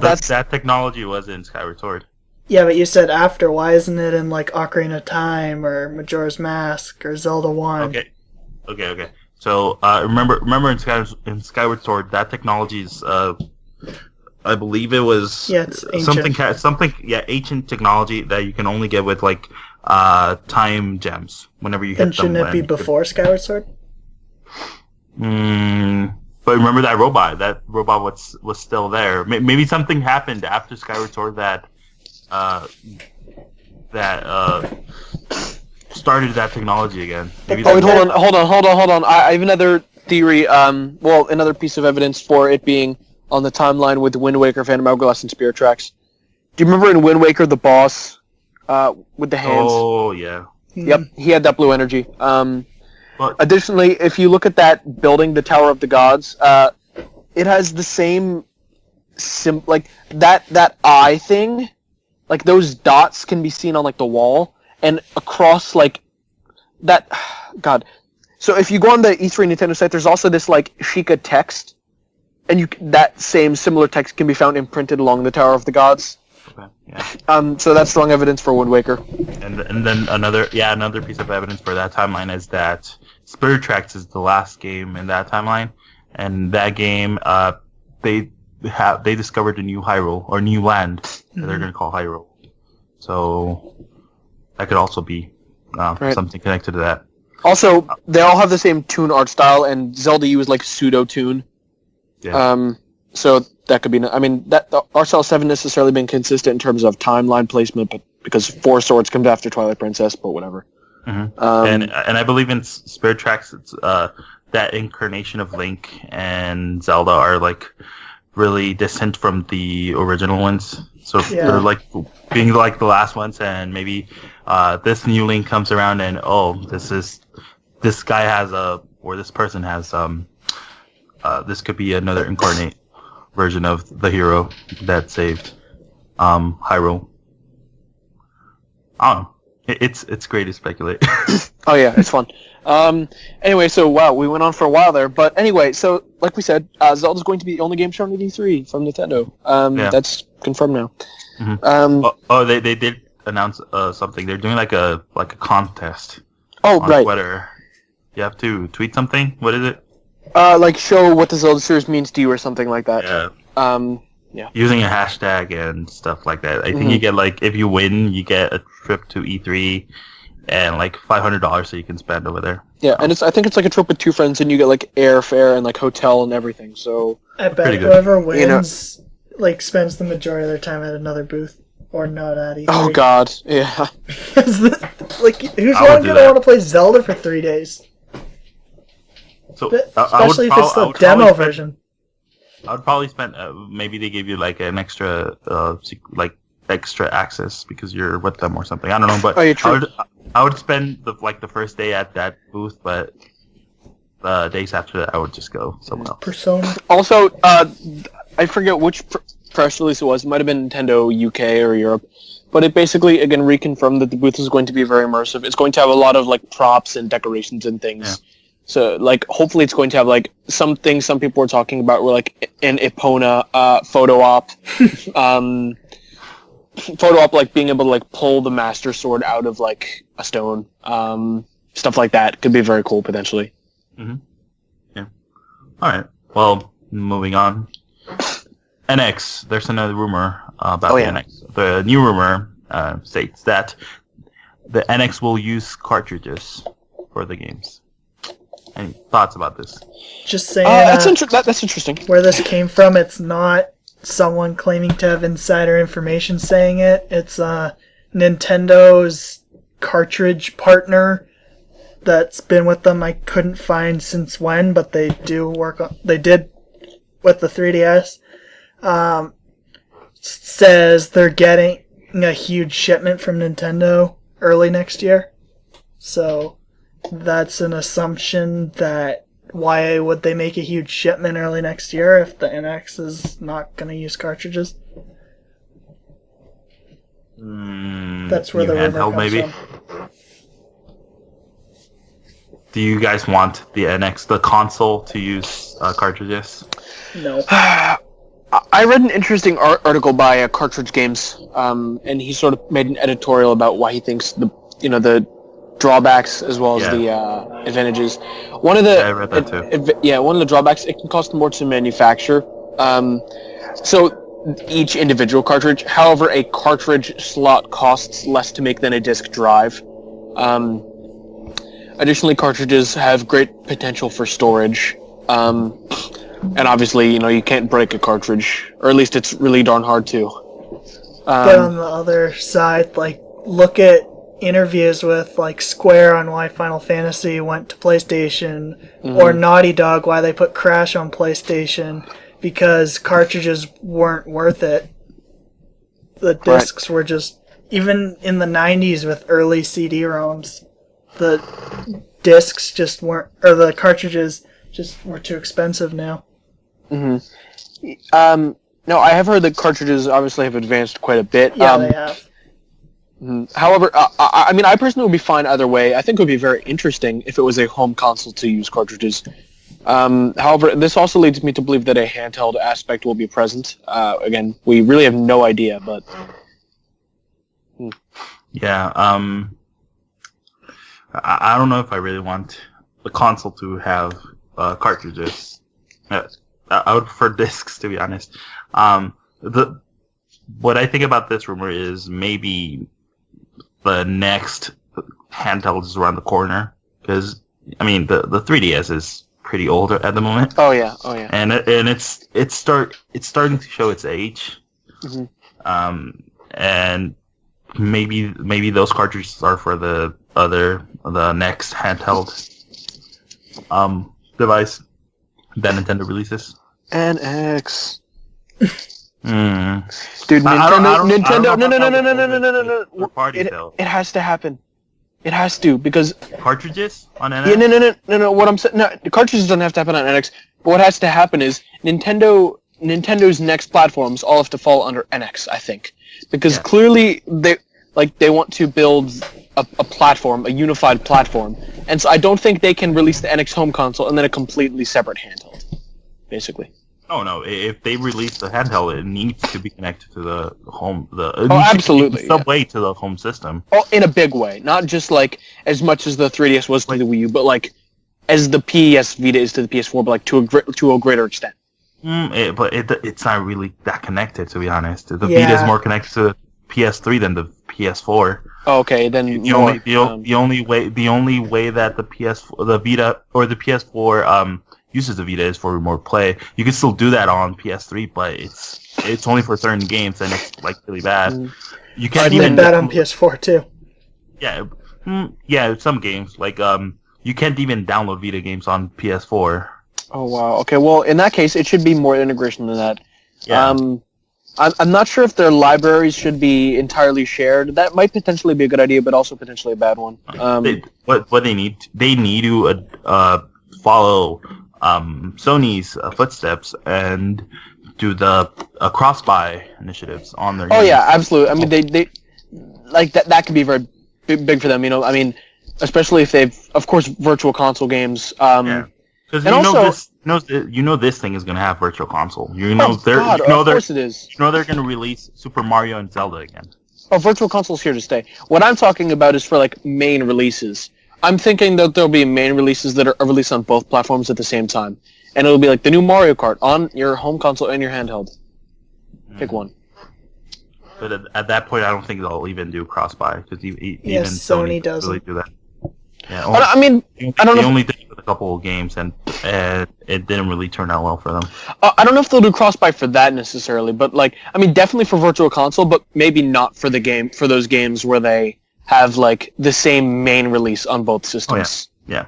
That technology was in Skyward Sword. Yeah, but you said after. Why isn't it in like Ocarina of Time or Majora's Mask or Zelda 1? Okay. So remember in Skyward Sword that technology is I believe it was it's something ancient technology that you can only get with like time gems whenever you hit them. And shouldn't it be before Skyward Sword? But remember that robot? That robot was still there. Maybe something happened after Skyward Sword that started that technology again. Maybe wait, hold on. I have another theory. Another piece of evidence for it being on the timeline with Wind Waker, Phantom Hourglass, and Spirit Tracks. Do you remember in Wind Waker the boss with the hands? Oh yeah. Yep, he had that blue energy. Additionally, if you look at that building, the Tower of the Gods, it has the same like that eye thing. Like those dots can be seen on like the wall and across like that. God. So if you go on the E3 Nintendo site, there's also this like Sheikah text, and that same similar text can be found imprinted along the Tower of the Gods. Okay. Yeah. So that's strong evidence for Wind Waker. And then another piece of evidence for that timeline is that Spirit Tracks is the last game in that timeline, and that game they discovered a new Hyrule or new land that they're going to call Hyrule. So that could also be something connected to that. Also, they all have the same toon art style, and Zelda used like pseudo toon. Yeah. So that could be. I mean, that the art styles haven't necessarily been consistent in terms of timeline placement, but because Four Swords comes after Twilight Princess, but whatever. And I believe in Spirit Tracks, it's that incarnation of Link and Zelda are like really distant from the original ones. So they're like being like the last ones, and maybe this new Link comes around and this guy has this person has this could be another incarnate version of the hero that saved Hyrule. I don't know. It's great to speculate. Oh yeah, it's fun. Anyway, so wow, we went on for a while there, but anyway, so like we said, Zelda's going to be the only game shown at E3 from Nintendo. That's confirmed now. They did announce something. They're doing like a contest. Oh, on right. Twitter. You have to tweet something. What is it? Like show what the Zelda series means to you or something like that. Yeah. Yeah. Using a hashtag and stuff like that. I think you get like if you win, you get a trip to E3 and like $500 so you can spend over there. Yeah, and I think it's like a trip with two friends, and you get like airfare and like hotel and everything. So I bet whoever wins like spends the majority of their time at another booth or not at E3. Oh God, yeah. Like who's going to want to play Zelda for 3 days? So especially if it's the demo version. I would probably spend. Maybe they give you like an extra, extra access because you're with them or something. I don't know, but I would spend the first day at that booth, but days after that, I would just go somewhere else. Persona. Also, I forget which press release it was. It might have been Nintendo UK or Europe. But it basically, again, reconfirmed that the booth is going to be very immersive. It's going to have a lot of, like, props and decorations and things. Yeah. So, like, hopefully it's going to have, like, some things some people were talking about were, like, an Epona photo op. Photo op, like, being able to, like, pull the Master Sword out of, like, a stone. Stuff like that could be very cool, potentially. Mm-hmm. Yeah. Alright. Well, moving on. NX. There's another rumor about the NX. The new rumor states that the NX will use cartridges for the games. Any thoughts about this? Just saying. That's interesting. Where this came from, it's not someone claiming to have insider information saying it. It's Nintendo's cartridge partner that's been with them. I couldn't find since when, but they did with the 3DS. Says they're getting a huge shipment from Nintendo early next year. So that's an assumption that why would they make a huge shipment early next year if the NX is not going to use cartridges? That's where the rumor comes maybe from. Do you guys want the NX, the console, to use cartridges? No. I read an interesting article by Cartridge Games, and he sort of made an editorial about why he thinks the drawbacks as well as the advantages. One of the I read that too. One of the drawbacks, it can cost more to manufacture. So each individual cartridge, however, a cartridge slot costs less to make than a disk drive. Additionally, cartridges have great potential for storage. And obviously, you can't break a cartridge, or at least it's really darn hard to. But on the other side, like, look at interviews with, like, Square on why Final Fantasy went to PlayStation, or Naughty Dog, why they put Crash on PlayStation, because cartridges weren't worth it. The discs were just, even in the 90s with early CD-ROMs, the discs just weren't, or the cartridges just were too expensive now. No, I have heard that cartridges obviously have advanced quite a bit. Yeah, they have. However, I personally would be fine either way. I think it would be very interesting if it was a home console to use cartridges. However, this also leads me to believe that a handheld aspect will be present. Again, we really have no idea, but... Yeah, I don't know if I really want the console to have cartridges. I would prefer discs, to be honest. What I think about this rumor is maybe the next handheld is around the corner, because the 3DS is pretty old at the moment. Oh yeah. And it's starting to show its age. And maybe those cartridges are for the next handheld device that Nintendo releases. NX. Dude, Nintendo. No. It has to happen. It has to, because cartridges on NX. Yeah, no. What I'm saying, the cartridges don't have to happen on NX. But what has to happen is Nintendo's next platforms all have to fall under NX, I think, because clearly they want to build a platform, a unified platform, and so I don't think they can release the NX home console and then a completely separate handheld, basically. Oh no! If they release the handheld, it needs to be connected to the home. Absolutely, some way to the home system. Oh, in a big way, not just like as much as the 3DS was to the Wii U, but like as the PS Vita is to the PS4, but like to a greater extent. It's not really that connected, to be honest. The Vita is more connected to the PS3 than the PS4. Okay, then the only way that the Vita or the PS4 uses the Vita is for remote play. You can still do that on PS3, but it's only for certain games, and it's like really bad. You can't even that on PS4 too. Yeah, some games like you can't even download Vita games on PS4. Oh wow. Okay, well in that case, it should be more integration than that. Yeah. I'm not sure if their libraries should be entirely shared. That might potentially be a good idea, but also potentially a bad one. What they need to follow Sony's footsteps and do the cross-buy initiatives on their. Oh yeah, absolutely. I mean, they like that could be very big for them. I mean, especially if they've, of course, virtual console games. Yeah, because you know this thing is going to have virtual console. Of course it is. You know they're going to release Super Mario and Zelda again. Oh, virtual console's here to stay. What I'm talking about is for like main releases. I'm thinking that there'll be main releases that are released on both platforms at the same time, and it'll be like the new Mario Kart on your home console and your handheld. Pick one. But at that point, I don't think they'll even do cross-buy because even Sony doesn't really do that. Yeah, I mean, I don't know. They only did it with a couple of games, and it didn't really turn out well for them. I don't know if they'll do cross-buy for that necessarily, but like, I mean, definitely for virtual console, but maybe not for those games where they have like the same main release on both systems. Oh, yeah.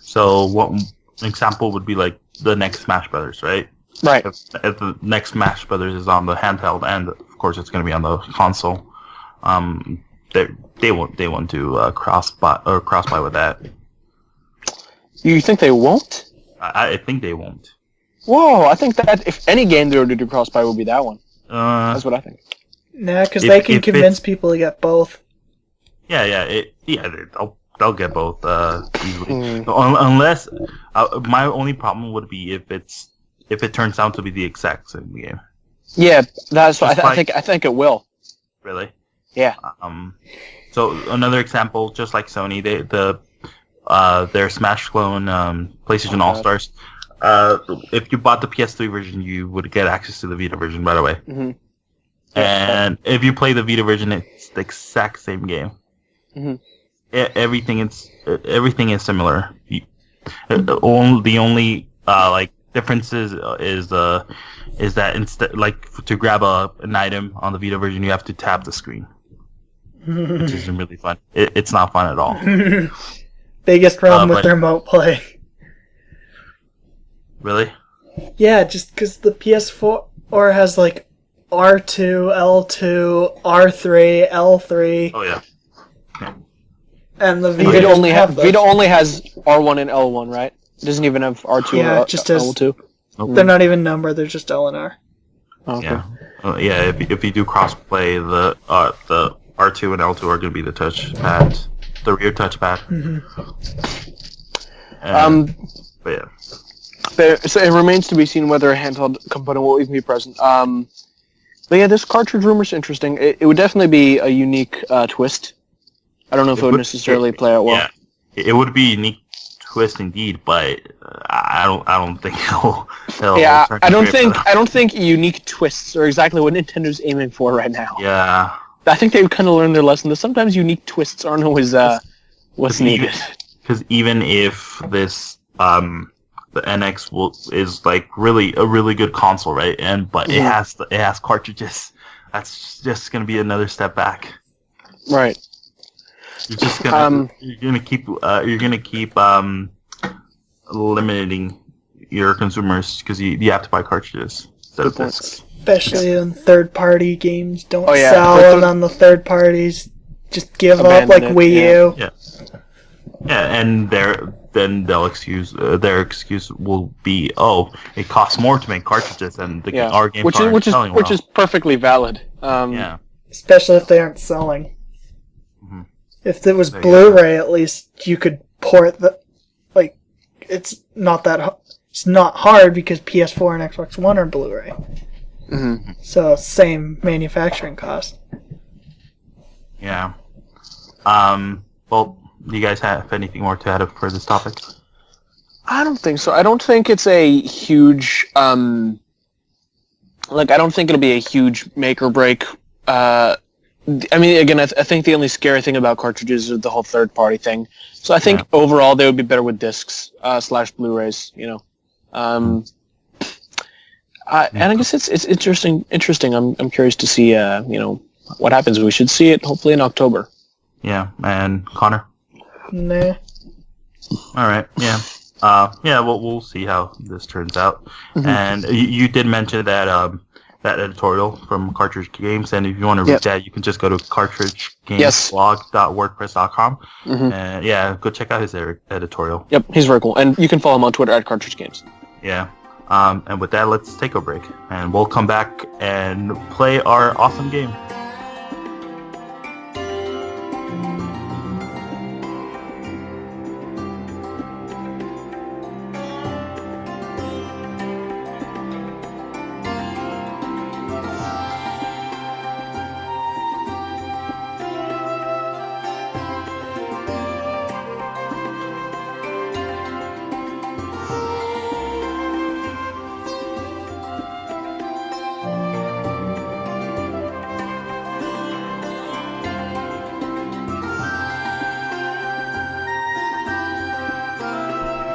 So one example would be like the next Smash Brothers, right? Right. If the next Smash Brothers is on the handheld, and of course it's going to be on the console, they won't do cross-buy with that. You think they won't? I think they won't. Whoa! I think that if any game they were to do cross-buy would be that one. That's what I think. Nah, because they can convince people to get both. Yeah. They'll get both easily. Unless my only problem would be if it turns out to be the exact same game. Yeah, that's what I think it will. Really? Yeah. So another example, just like Sony, their Smash clone, PlayStation All Stars. If you bought the PS3 version, you would get access to the Vita version right away. Mm-hmm. And if you play the Vita version, it's the exact same game. Mm-hmm. Everything is similar. The only like differences is that instead, like, to grab an item on the Vita version, you have to tap the screen, which isn't really fun. It's not fun at all. Biggest problem with remote play. Really? Yeah, just because the PS4 has like R2, L2, R3, L3. Oh yeah. And the Vita only has R1 and L1, right? It doesn't even have R2 or L2. Nope. They're not even numbered; they're just L and R. Oh, okay. Yeah. If you do crossplay, the R2 and L2 are going to be the touchpad, the rear touchpad. But yeah. So it remains to be seen whether a handheld component will even be present. But yeah, this cartridge rumor is interesting. It would definitely be a unique twist. I don't know if it would necessarily play out well. Yeah, it would be a unique twist indeed, but I don't think it'll yeah, I don't think unique twists are exactly what Nintendo's aiming for right now. Yeah. I think they've kind of learned their lesson that sometimes unique twists aren't always what's needed. Because even if this the NX is like a really good console, right? But it has cartridges. That's just gonna be another step back. Right. You're just gonna keep limiting your consumers because you have to buy cartridges instead of discs. Especially in third-party games, don't sell it on the third parties. Just give up like Wii U. Yeah, and their excuse will be, it costs more to make cartridges, and our games aren't selling well. Which is perfectly valid. Especially if they aren't selling. Mm-hmm. If it was Blu-ray, at least you could port the. Like, it's not hard because PS4 and Xbox One are Blu-ray. Mm-hmm. So same manufacturing cost. Yeah. Well, do you guys have anything more to add for this topic? I don't think so. I don't think it's a huge. I don't think it'll be a huge make or break. I mean, again, I think the only scary thing about cartridges is the whole third-party thing. So I think overall they would be better with discs / Blu-rays. And I guess it's interesting. I'm curious to see what happens. We should see it hopefully in October. Yeah, and Connor. Nah. All right. Yeah. We'll see how this turns out. Mm-hmm. And you did mention that that editorial from Cartridge Games, and if you want to read that, you can just go to cartridgegamesblog.wordpress.com, and go check out his editorial. Yep, he's very cool, and you can follow him on Twitter at Cartridge Games. Yeah, and with that, let's take a break, and we'll come back and play our awesome game.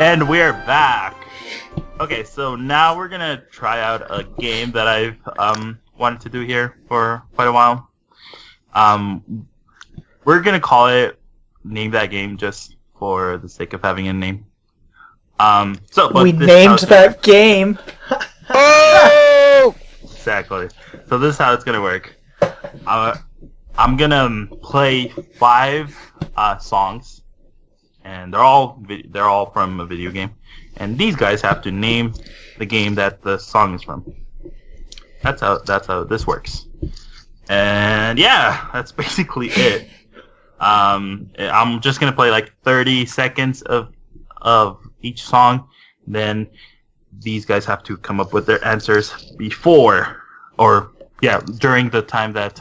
And we're back. Okay, so now we're gonna try out a game that I've wanted to do here for quite a while. We're gonna call it Name That Game just for the sake of having a name. We named that game. Oh! Exactly. So this is how it's gonna work. I'm gonna play 5 songs. And they're all from a video game, and these guys have to name the game that the song is from. That's how this works. And yeah, that's basically it. I'm just gonna play like 30 seconds of each song. Then these guys have to come up with their answers during the time that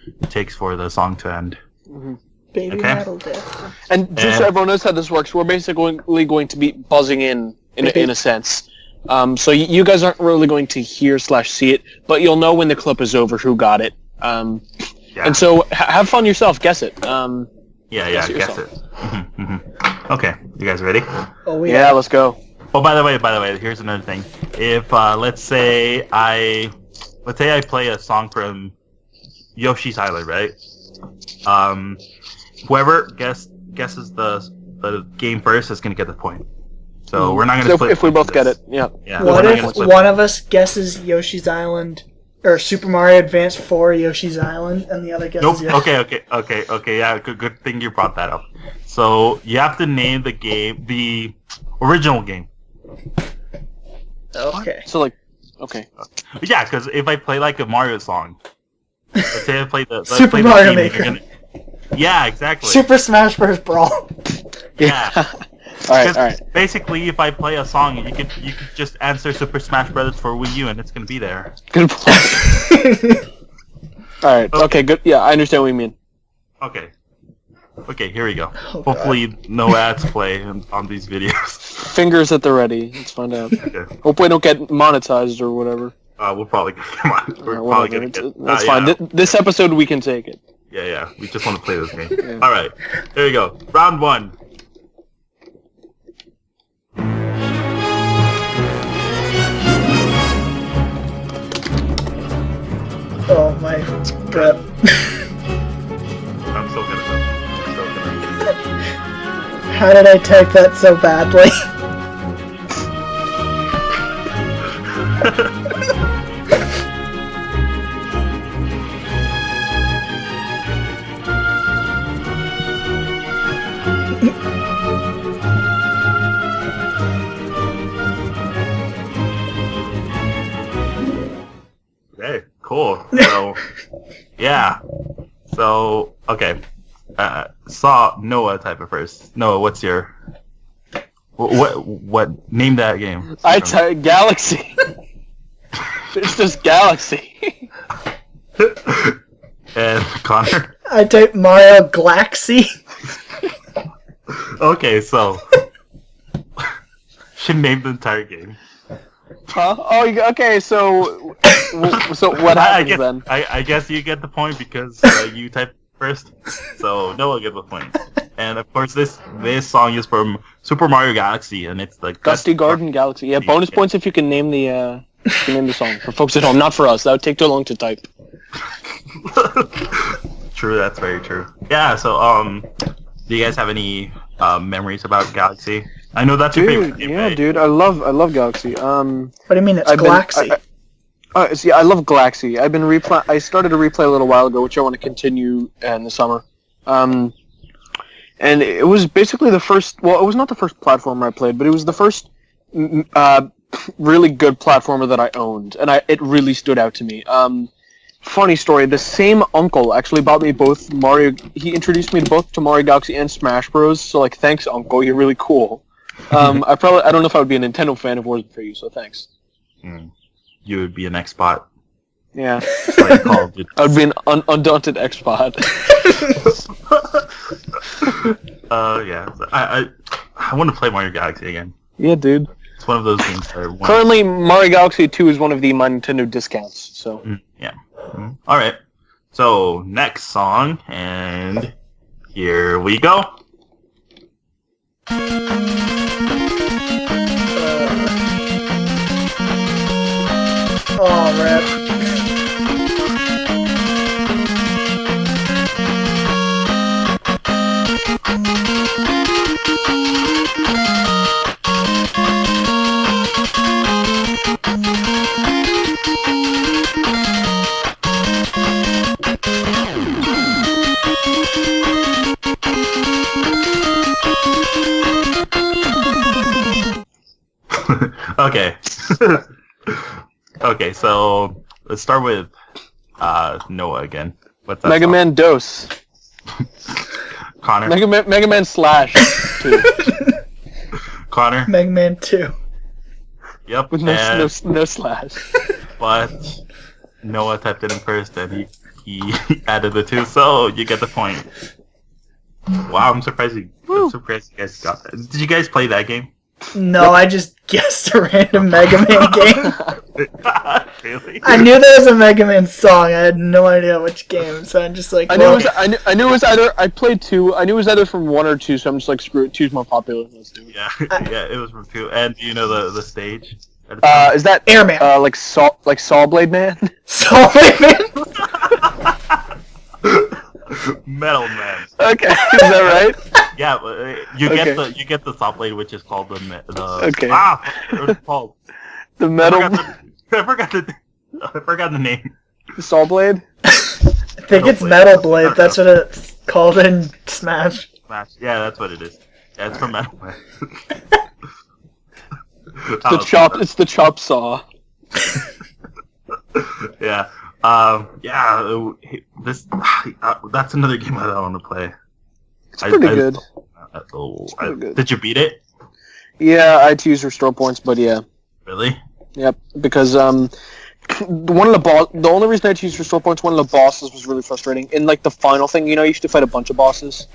it takes for the song to end. Mm-hmm. Baby metal death. And just so everyone knows how this works, we're basically going to be buzzing in a sense. So you guys aren't really going to hear/see it, but you'll know when the clip is over who got it. And so have fun yourself. Guess it. Guess it. Okay, you guys ready? Oh yeah, let's go. Oh, by the way, here's another thing. If let's say I play a song from Yoshi's Island, right? Whoever guesses the game first is going to get the point. So we're not going to split. If we both get it, yeah. What if one of us guesses Yoshi's Island or Super Mario Advance 4 Yoshi's Island, and the other guesses? Nope. Okay. Yeah, good thing you brought that up. So you have to name the game, the original game. Okay. So okay. Yeah, because if I play like a Mario song, let's say I play the Super Mario Maker. Yeah, exactly. Super Smash Bros. Brawl. Yeah. All right. Basically, if I play a song, you could just answer Super Smash Bros. For Wii U, and it's gonna be there. Good point. All right. Okay. Good. Yeah, I understand what you mean. Okay, here we go. Hopefully, no ads play on these videos. Fingers at the ready. Let's find out. Okay. Hope we don't get monetized or whatever. We'll probably get monetized. We're probably gonna get. That's fine. Yeah. This episode, we can take it. Yeah. We just want to play this game. Yeah. All right. There you go. Round 1. Oh my god. I'm so good at that. How did I type that so badly? Okay, cool. So, yeah. So, okay. Saw Noah type it first. Noah, what's your... What? Name that game. I type Galaxy. It's just Galaxy. And Connor? I type Mario Galaxy. Okay, so... should name the entire game. Huh? Oh, okay. So what happens then? I guess you get the point because you typed first. So Noah gets the point. And of course, this song is from Super Mario Galaxy, and it's the Gusty Garden Galaxy. Yeah, bonus points if you can name the song for folks at home, not for us. That would take too long to type. True, that's very true. Yeah. So do you guys have any memories about Galaxy? I know that's your favorite game, yeah, right? dude, I love Galaxy. What do you mean it's Galaxy? See, I love Galaxy. I've been I started to replay a little while ago, which I want to continue in the summer. And it was basically the first. Well, it was not the first platformer I played, but it was the first really good platformer that I owned, and it really stood out to me. Funny story. The same uncle actually bought me both Mario. He introduced me to Mario Galaxy and Smash Bros. So like, thanks, uncle. You're really cool. I don't know if I would be a Nintendo fan if it wasn't for you. So thanks. You would be an X-Bot. Yeah. I would be an undaunted X-Bot. Yeah. I want to play Mario Galaxy again. Yeah, dude. It's one of those games that I want. Currently, Mario Galaxy 2 is one of my Nintendo discounts. So. Yeah. All right. So next song, and here we go. Oh, rip. Okay. Okay, so let's start with Noah again. What's that Mega song? Man DOS. Connor. Mega Man Slash 2. Connor. Mega Man 2. Yep. With no slash. But Noah typed it in first, and he added the 2, so you get the point. Wow, I'm surprised you guys got that. Did you guys play that game? No, I just guessed a random Mega Man game. Really? I knew there was a Mega Man song. I had no idea which game, so I'm just like. I knew it was either. I played 2. I knew it was either from 1 or 2, so I'm just like, screw it. 2's more popular. Let's do it. Yeah, yeah, it was from 2. And do you know the stage? Is that Airman? Like Saw Blade Man? Saw Blade Man. Metal Man. Okay, is that right? Yeah, but you get the Saw Blade, which is called the Okay. What is it called? The metal. I forgot the name. Saw Blade. I think it's Metal Blade. That's what it's called in Smash. Yeah, that's what it is. Yeah, it's from Metal Man. It's the chop saw. Yeah. That's another game I want to play. It's pretty good. Did you beat it? Yeah, I had to use restore points, but yeah. Really? Yep, because the only reason I had to use restore points, one of the bosses was really frustrating. In like the final thing, you used to fight a bunch of bosses,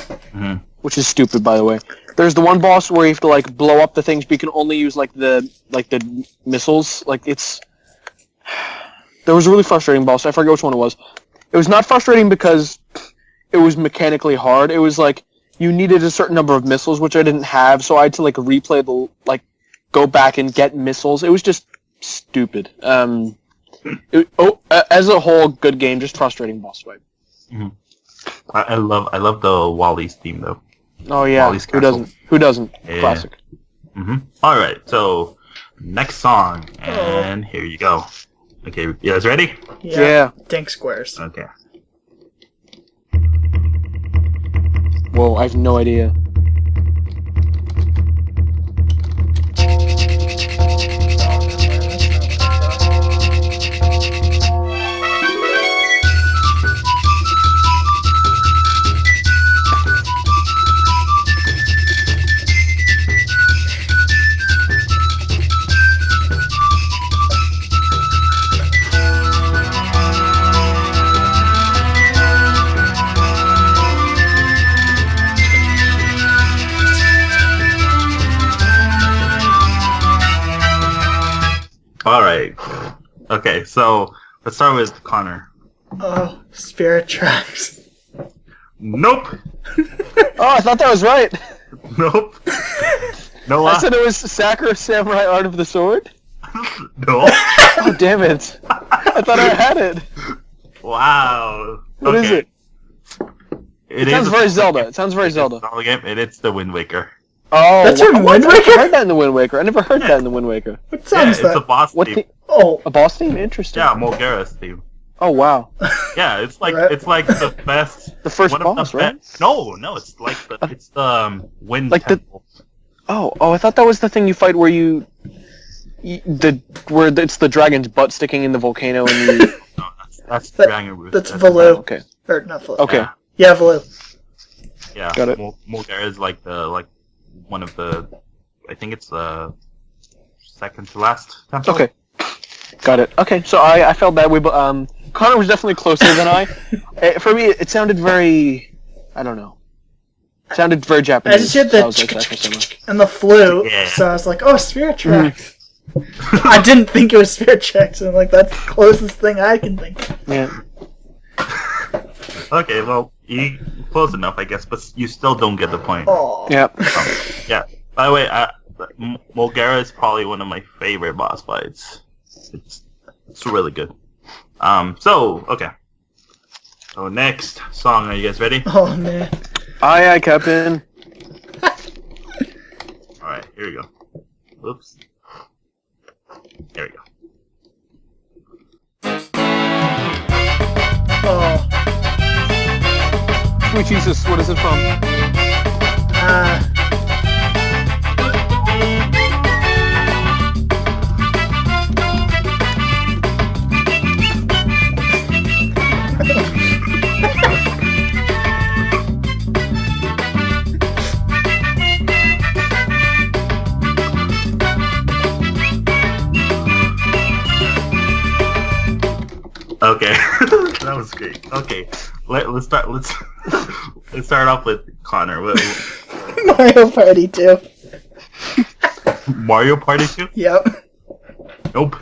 which is stupid, by the way. There's the one boss where you have to like blow up the things, but you can only use like the missiles. Like there was a really frustrating boss. I forget which one it was. It was not frustrating because it was mechanically hard. It was like you needed a certain number of missiles, which I didn't have, so I had to like replay go back and get missiles. It was just stupid. As a whole, good game, just frustrating boss fight. Mm-hmm. I love the Wally's theme though. Oh yeah, Wally's Castle. Who doesn't? Yeah. Classic. Mm-hmm. All right, so next song, and here you go. Okay, you guys ready? Yeah. Dink Squares. Okay. Whoa, I have no idea. All right. Okay, so let's start with Connor. Oh, Spirit Tracks. Nope. Oh, I thought that was right. Nope. Noah. I said it was Sakura Samurai Art of the Sword. No. Oh, damn it. I thought I had it. Wow. What is it? It sounds very Zelda. It sounds very Zelda. Game, and it's the Wind Waker. Oh, That's from Wind I Waker? never heard that in the Wind Waker. I never heard that in the Wind Waker. What song is it's a that? boss What theme. the- Oh, A boss theme? Interesting. Yeah, Mulgara's theme. Oh, wow. Yeah, it's like Right. it's like the best. The first one of boss, the right? No, it's like it's the wind Like the- temple. Oh, I thought that was the thing you fight where it's the dragon's butt sticking in the volcano and you... No, that's That- Dragon Roost. that's That's- Velu. Okay. Or not Velu. Okay. Yeah, Velu. Yeah, Got it. Mulgara is like one of the. I think it's the second to last temple. Okay. Got it. Okay, so I felt that way, but Conor was definitely closer than I. For me, it sounded very... I don't know. It sounded very I Japanese. just hit so I the was like, that's similar. and the flute, Yeah. so I was like, oh, Spirit Tracks. I didn't think it was Spirit Tracks, and I'm like, that's the closest thing I can think of. Yeah. Okay, well, you close enough, I guess, but you still don't get the point. Oh. Yeah. Yeah. By the way, Mulgara is probably one of my favorite boss fights. It's really good. Okay. So next song, are you guys ready? Oh, man. Aye, Captain. All right, here we go. Whoops. There we go. Oh. Sweet Jesus, what is it from? Okay, that was great. Okay, let's start. Let's start off with Conor. Mario Party 2. Mario Party 2? Yep. Nope.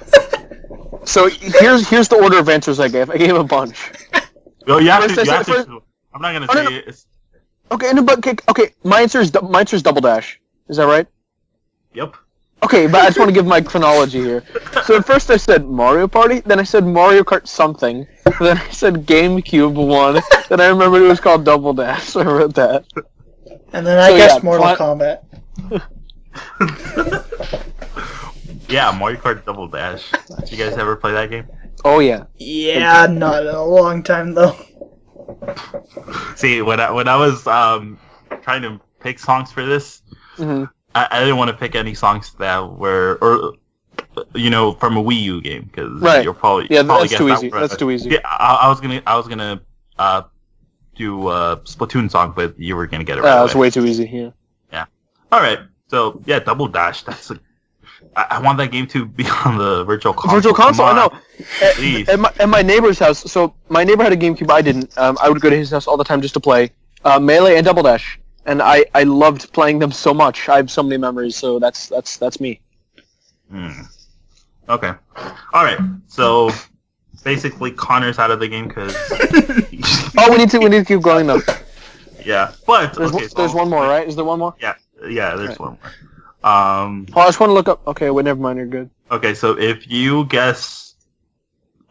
So here's the order of answers I gave. I gave a bunch. Oh, you have First to. I You have said- to. I'm not gonna Oh, say no, it. It's, Okay, no, but okay. My answer is Double Dash. Is that right? yep. Okay, but I just want to give my chronology here. So at first I said Mario Party, then I said Mario Kart something, then I said GameCube one, then I remembered it was called Double Dash, so I wrote that. And then I So, guessed yeah, Mortal plot- Kombat. Yeah, Mario Kart Double Dash. Did you guys ever play that game? Oh yeah. Yeah, not in a long time, though. See, when I was trying to pick songs for this, hmm I didn't want to pick any songs that were from a Wii U game because Right. you'll probably Yeah, probably that's guess too that easy. one. That's too easy. Yeah, I was gonna do a Splatoon song, but you were gonna get it right That's away. way too easy. Yeah. All right, so yeah, Double Dash. I want that game to be on the Virtual Console. Virtual Console. I Come on, know. please. At my neighbor's house. So my neighbor had a GameCube. I didn't. I would go to his house all the time just to play Melee and Double Dash, and I loved playing them so much. I have so many memories. So that's me. Okay. All right. So basically, Connor's out of the game because Oh, we need to keep going though. yeah. But There's, okay, there's so- one more, right? Is there one more? Yeah. There's Right. one more. Oh, I just want to look up. Okay, wait, never mind. You're good. Okay, so if you guess,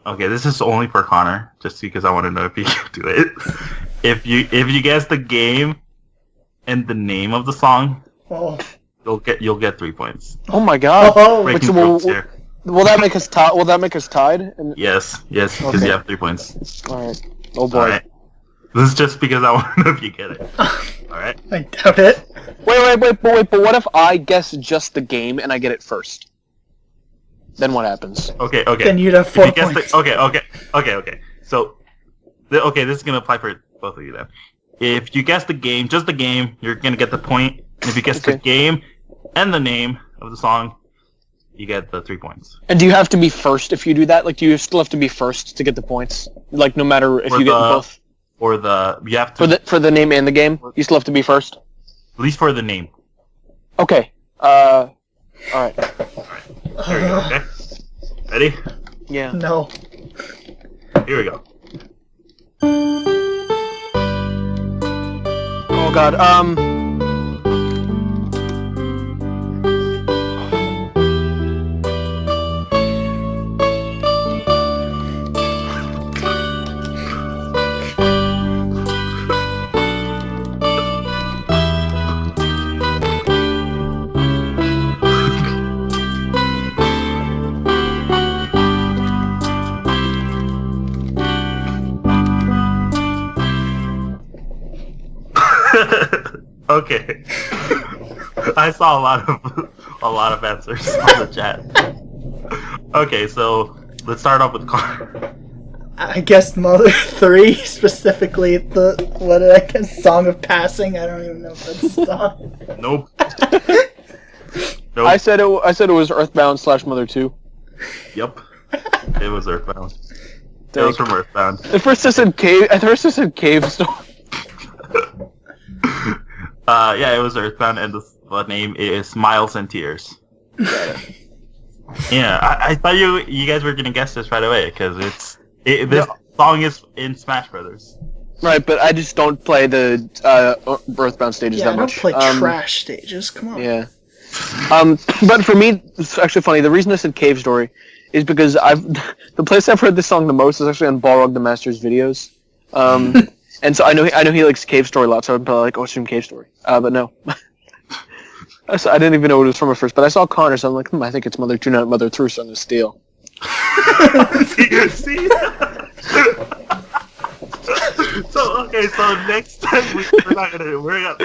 okay, this is only for Connor, just because I want to know if you can do it. If you guess the game and the name of the song, Oh. you'll get 3 points. Oh my God. Oh. Wait, Breaking so rules here. will that make us tied? Will that make us tied? And, Yes, because Okay. you have 3 points. all right. Oh boy. All right. This is just because I want to know if you get it. All right. I doubt it. Wait. But what if I guess just the game and I get it first? Then what happens? Okay. Then you'd have If 4 you guess points. okay. So, this is gonna apply for both of you then. If you guess the game, just the game, you're gonna get the point. And if you guess the Okay. game and the name of the song, you get the 3 points. And do you have to be first if you do that? Like, do you still have to be first to get the points? Like, no matter if For you get the- both Or you have to for the name and the game, you still have to be first. at least for the name. Okay. All right. There you go. Okay. Ready? Yeah. No. Here we go. Oh God. Okay. I saw a lot of answers on the chat. Okay, so let's start off with Conor. I guess Mother 3, specifically what did I guess? Song of Passing? I don't even know if that's a song. Nope. I said it was Earthbound / Mother 2. Yep. It was Earthbound. It was from Earthbound. At first I said Cave Storm. Yeah, it was Earthbound, and the name is Smiles and Tears. Yeah, I thought you guys were gonna guess this right away because this song is in Smash Brothers. Right, but I just don't play the Earthbound stages that much. I don't play trash stages. Come on. Yeah. But for me, it's actually funny. The reason I said Cave Story is because the place I've heard this song the most is actually on Balrog the Master's videos. And so I know he likes Cave Story a lot, so I'm probably like, oh, it's from Cave Story. But no. So I didn't even know what it was from at first, but I saw Conor, so I'm like, I think it's Mother 2, not Mother 3, so I'm gonna steal. See? So next time we're not gonna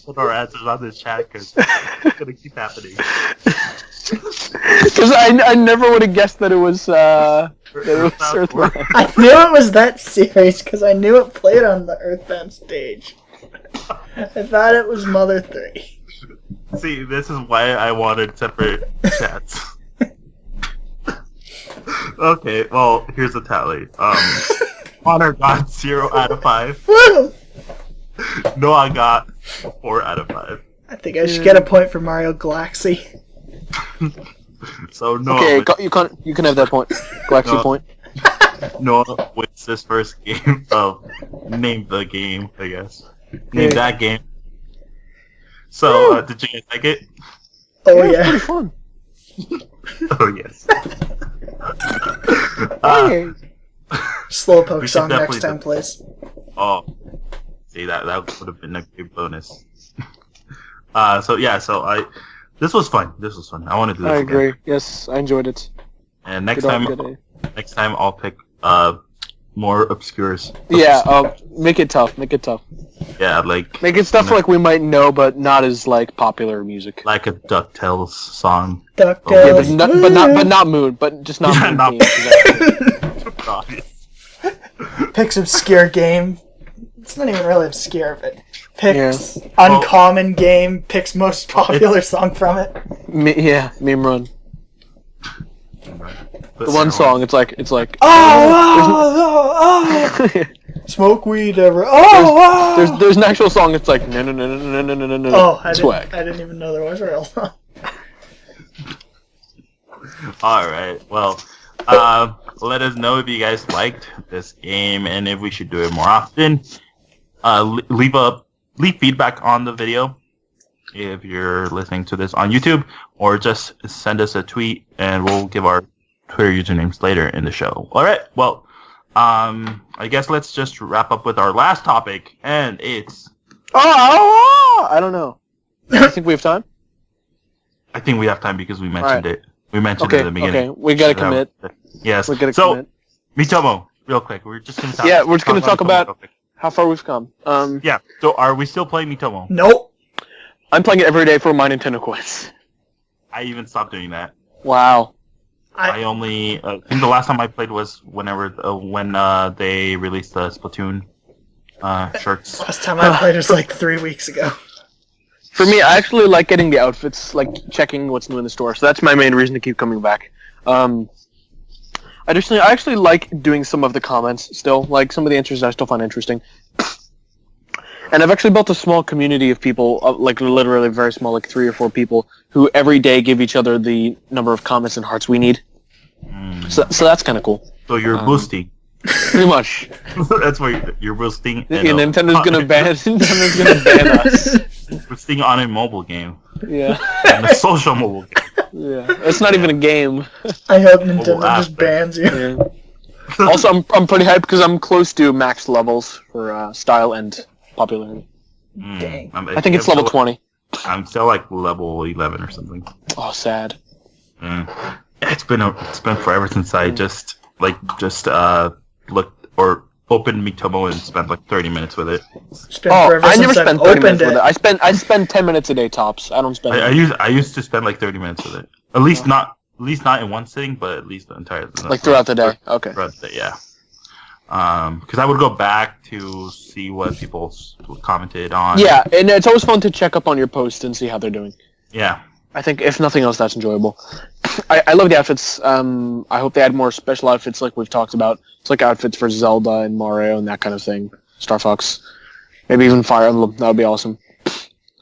put our answers on this chat because it's gonna keep happening. Because I never would have guessed that it was Earthbound. I knew it was that series because I knew it played on the Earthbound stage. I thought it was Mother 3. See, this is why I wanted separate chats. Okay, well, here's the tally. Conor got 0 out of 5. Woo! Noah got 4 out of 5. I think I should get a point for Mario Galaxy. So Noah. Okay, you can have that point. Galaxy point. Noah wins this first game of Name the Game, I guess. Name that game. So, did you guys like it? Oh, yeah. It was pretty fun. Oh, yes. Slowpoke song next time, please. Oh. See, that would have been a good bonus. This was fun. I want to do this I agree. again. Yes, I enjoyed it. And next time I'll pick more obscures. Yeah, make it tough. Yeah, like make it stuff like we might know, but not as like popular music. Like a DuckTales song. DuckTales. Yeah, but not Moon, but just not Moon. Picks obscure game. It's not even really obscure, but picks uncommon game. Picks most popular song from it. Meme Run. The one song, it's like. Oh! Smoke weed ever. Oh! There's an actual song. It's like no. Oh, I didn't even know there was a real song. All right. Well, let us know if you guys liked this game and if we should do it more often. Leave feedback on the video if you're listening to this on YouTube, or just send us a tweet and we'll give our Twitter usernames later in the show. All right. Well, I guess let's just wrap up with our last topic, and it's. I don't know. You think we have time? I think we have time because we mentioned it. We mentioned it at the beginning. Okay, we gotta commit. Yes. We gotta commit. Mitomo, real quick. We're just gonna talk. Yeah, we're just gonna talk about how far we've come. Yeah. So, are we still playing Mitomo? Nope. I'm playing it every day for my Nintendo coins. I even stopped doing that. Wow. I only. I think the last time I played was when they released the Splatoon shirts. Last time I played was like 3 weeks ago. For me, I actually like getting the outfits, like checking what's new in the store. So that's my main reason to keep coming back. Additionally, I actually like doing some of the comments still. Like some of the answers I still find interesting. And I've actually built a small community of people, like literally very small, like 3 or 4 people, who every day give each other the number of comments and hearts we need. So that's kind of cool. So you're boosting. Pretty much. That's why you're boosting. Nintendo is gonna ban us. Boosting on a mobile game. Yeah. On a social mobile game. Yeah. It's not even a game. I hope Nintendo just bans you. Yeah. Also, I'm pretty hyped because I'm close to max levels for style and popularity. Dang. I think it's level 20. I'm still like level 11 or something. Oh, sad. It's been forever since I just looked or opened Miitomo and spent like 30 minutes with it. I never spent 30 minutes with with it. I spend 10 minutes a day tops. I don't spend. I used to spend like 30 minutes with it. At least not in one sitting, but at least the entire. Like throughout the day. Okay. Throughout the day, yeah. Because I would go back to see what people commented on. Yeah, and it's always fun to check up on your posts and see how they're doing. Yeah. I think, if nothing else, that's enjoyable. I love the outfits. I hope they add more special outfits like we've talked about. It's like outfits for Zelda and Mario and that kind of thing. Star Fox. Maybe even Fire Emblem. That would be awesome.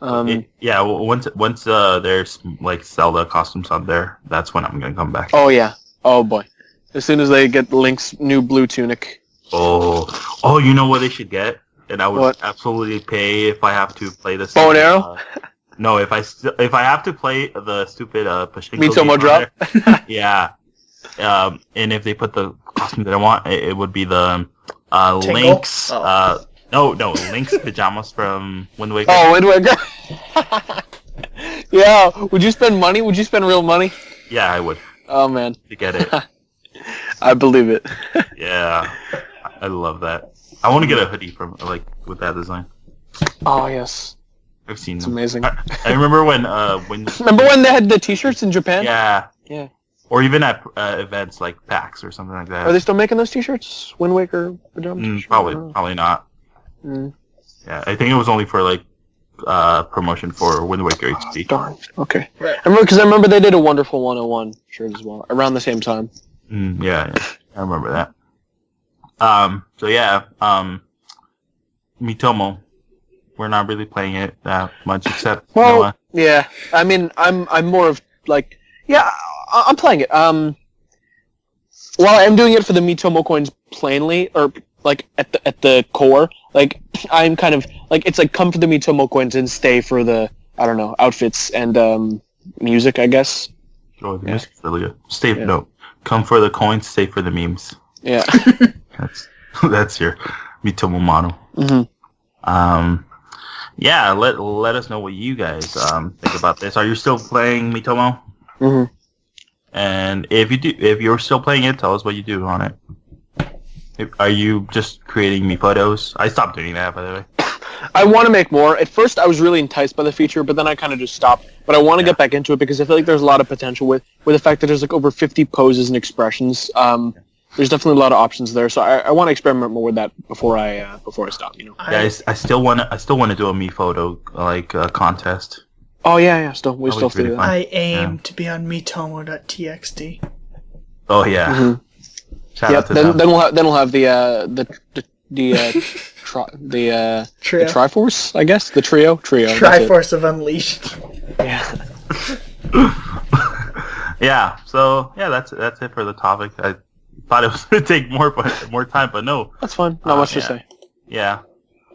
Once there's like Zelda costumes on there, that's when I'm going to come back. Oh, yeah. Oh, boy. As soon as they get Link's new blue tunic. Oh! You know what they should get? And I would absolutely pay if I have to play this. Bow and arrow? No, if I have to play the stupid Pachinko Miitomo drop? Yeah. And if they put the costume that I want, it would be the Link's. No, Link's pajamas from Wind Waker. Oh, Wind Waker. Yeah. Would you spend money? Would you spend real money? Yeah, I would. Oh man. To get it. I believe it. Yeah. I love that. I want to get a hoodie from with that design. Oh yes. I've seen it's them. Amazing. I remember when remember when they had the T-shirts in Japan? Yeah. Yeah. Or even at events like PAX or something like that. Are they still making those T-shirts? Wind Waker pajamas? Probably not. Mm. Yeah, I think it was only for promotion for Wind Waker HD. Darn. Okay. Right. I remember they did a Wonderful 101 shirt as well around the same time. Yeah, I remember that. So yeah, Miitomo. We're not really playing it that much, except Noah. Yeah. I mean, I'm more of like, yeah, I'm playing it. While I'm doing it for the Miitomo coins plainly, or like at the core, like I'm kind of like it's like come for the Miitomo coins and stay for the outfits and music, I guess. Oh, the music's really good. No, come for the coins, stay for the memes. Yeah. That's your Miitomo motto. Mm-hmm. Yeah, let us know what you guys think about this. Are you still playing Miitomo? Mm-hmm. And if you're still playing it, tell us what you do on it. Are you just creating me photos? I stopped doing that, by the way. I want to make more. At first, I was really enticed by the feature, but then I kind of just stopped. But I want to get back into it because I feel like there's a lot of potential with the fact that there's like over 50 poses and expressions. There's definitely a lot of options there, so I want to experiment more with that before I stop. You know. Yeah, I still want to do a me photo contest. Oh yeah. We still do that. I aim to be on Miitomo.txt. Oh yeah. Mm-hmm. Shout out to then them. we'll have the Trio. The Triforce, I guess. The trio. Triforce of Unleashed. Yeah. Yeah. So yeah, that's it for the topic. I thought it was going to take more time, but no. That's fine. Not much to say. Yeah.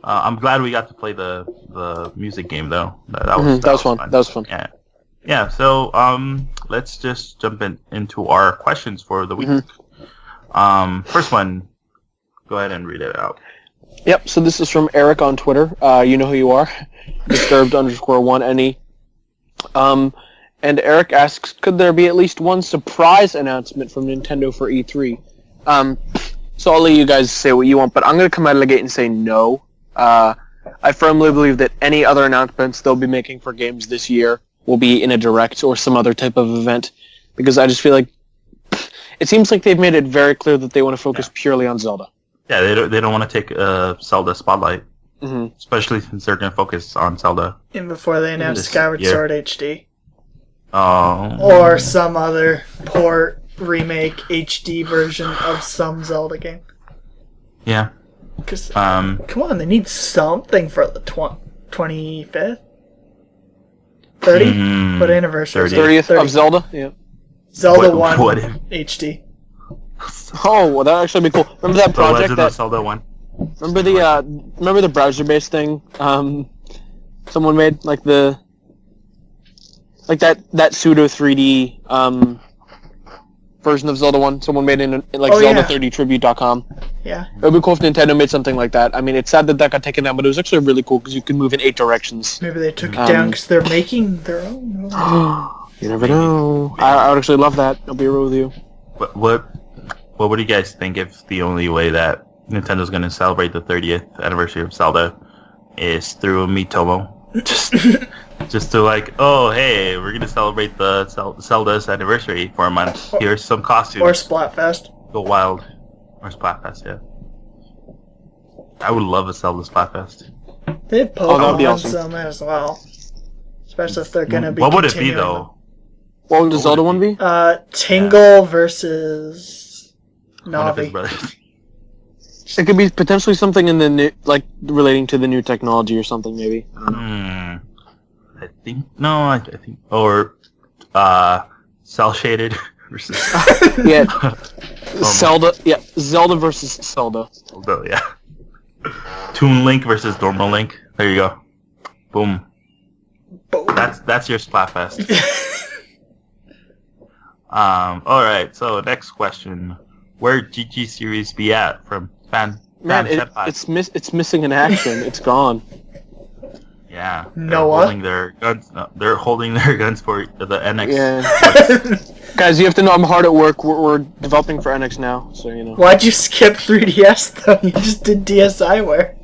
I'm glad we got to play the music game though. That was fun. That was fun. Yeah. Yeah. So let's just jump into our questions for the week. Mm-hmm. First one. Go ahead and read it out. Yep. So this is from Eric on Twitter. You know who you are. Disturbed_1NE. And Eric asks, could there be at least one surprise announcement from Nintendo for E3? So I'll let you guys say what you want, but I'm going to come out of the gate and say no. I firmly believe that any other announcements they'll be making for games this year will be in a direct or some other type of event, because I just feel like it seems like they've made it very clear that they want to focus purely on Zelda. Yeah, they don't want to take Zelda spotlight, especially since they're going to focus on Zelda. And before they announce Skyward Sword HD. Oh. Or some other port, remake, HD version of some Zelda game. Yeah. Because, come on, they need something for the 25th? 30? What anniversary? 30th of Zelda? Yeah. Zelda 1 HD. Oh, well, that would actually be cool. Remember that project that... Zelda 1. Remember the browser-based thing someone made? Like that pseudo 3D version of Zelda 1 someone made in Zelda30tribute.com. Yeah. It would be cool if Nintendo made something like that. I mean, it's sad that got taken down, but it was actually really cool because you could move in 8 directions. Maybe they took it down because they're making their own. You never know. I would actually love that. I'll be real with you. What would you guys think if the only way that Nintendo's going to celebrate the 30th anniversary of Zelda is through Miitomo. Just to like, oh hey, we're gonna celebrate the Zelda's anniversary for a month. Here's some costumes. Or Splatfest. Go wild. Or Splatfest, yeah. I would love a Zelda Splatfest. They have that'd be Pokemon awesome. some as well. Especially if they're gonna be. What would it be continuing though? What would the Zelda one be? Tingle versus One of his Navi. brothers. It could be potentially something in the new, like relating to the new technology or something, maybe. I don't know. I think or cell shaded versus Yeah, Zelda versus Zelda. Zelda, yeah. Toon Link versus normal Link. There you go. Boom. Boom. That's your Splatfest. Alright, so next question. Where GG series be at from fan It's missing in action. It's gone. Yeah. Noah? Holding their guns. No, they're holding their guns for the NX. Yeah. Guys, you have to know I'm hard at work. We're developing for NX now, so you know. Why'd you skip 3DS though? You just did DSiWare.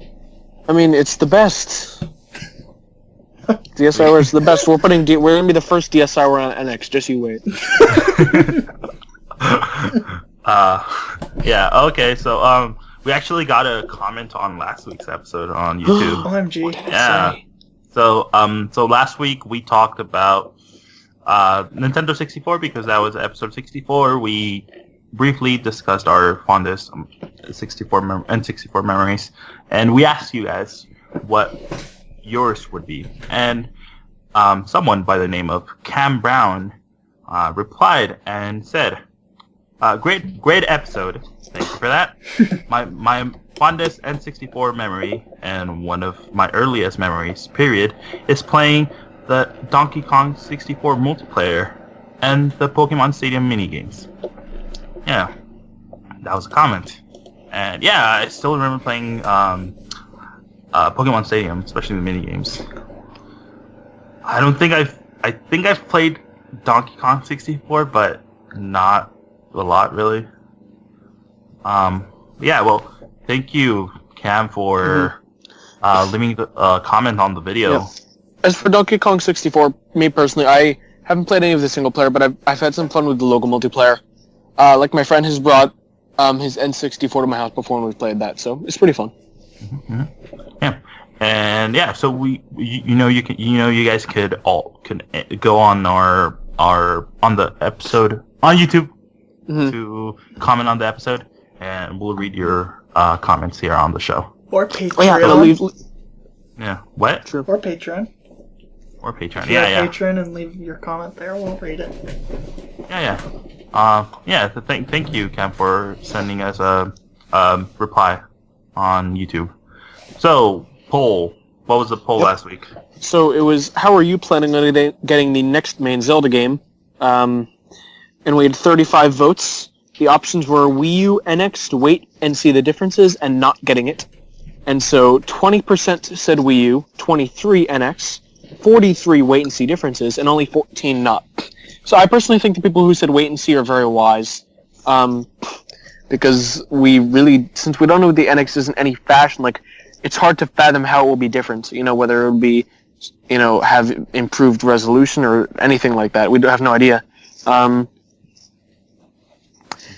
I mean, it's the best. DSiWare is the best. We're gonna be the first DSiWare on NX. Just you wait. Yeah. Okay. So we actually got a comment on last week's episode on YouTube. OMG. Yeah. So last week we talked about Nintendo 64 because that was episode 64. We briefly discussed our fondest N64 memories, and we asked you guys what yours would be. And someone by the name of Cam Brown replied and said, "Great episode. Thank you for that. My fondest N64 memory and one of my earliest memories, period, is playing the Donkey Kong 64 multiplayer and the Pokemon Stadium minigames." Yeah, that was a comment. And yeah, I still remember playing Pokemon Stadium, especially the minigames. I think I've played Donkey Kong 64, but not a lot really. Yeah, well, thank you, Cam, for leaving a comment on the video. Yeah. As for Donkey Kong 64, me personally, I haven't played any of the single player, but I've had some fun with the local multiplayer. Like my friend has brought his N64 to my house before and we've played that, so it's pretty fun. Mm-hmm. Yeah, and yeah, so you guys can go on on the episode on YouTube to comment on the episode, and we'll read your comments here on the show. Or Patreon. Oh, yeah, Yeah. What? True. Or Patreon. Or Patreon. If you're Yeah. a patron and leave your comment there, we'll read it. Yeah. So thank you, Cam, for sending us a reply on YouTube. So, poll. What was the poll last week? So it was, how are you planning on getting the next main Zelda game? And we had 35 votes. The options were Wii U, NX, to wait and see the differences, and not getting it. And so 20% said Wii U, 23 NX, 43 wait and see differences, and only 14 not. So I personally think the people who said wait and see are very wise. Because since we don't know the NX is in any fashion, like, it's hard to fathom how it will be different, whether it would be, have improved resolution or anything like that. We have no idea.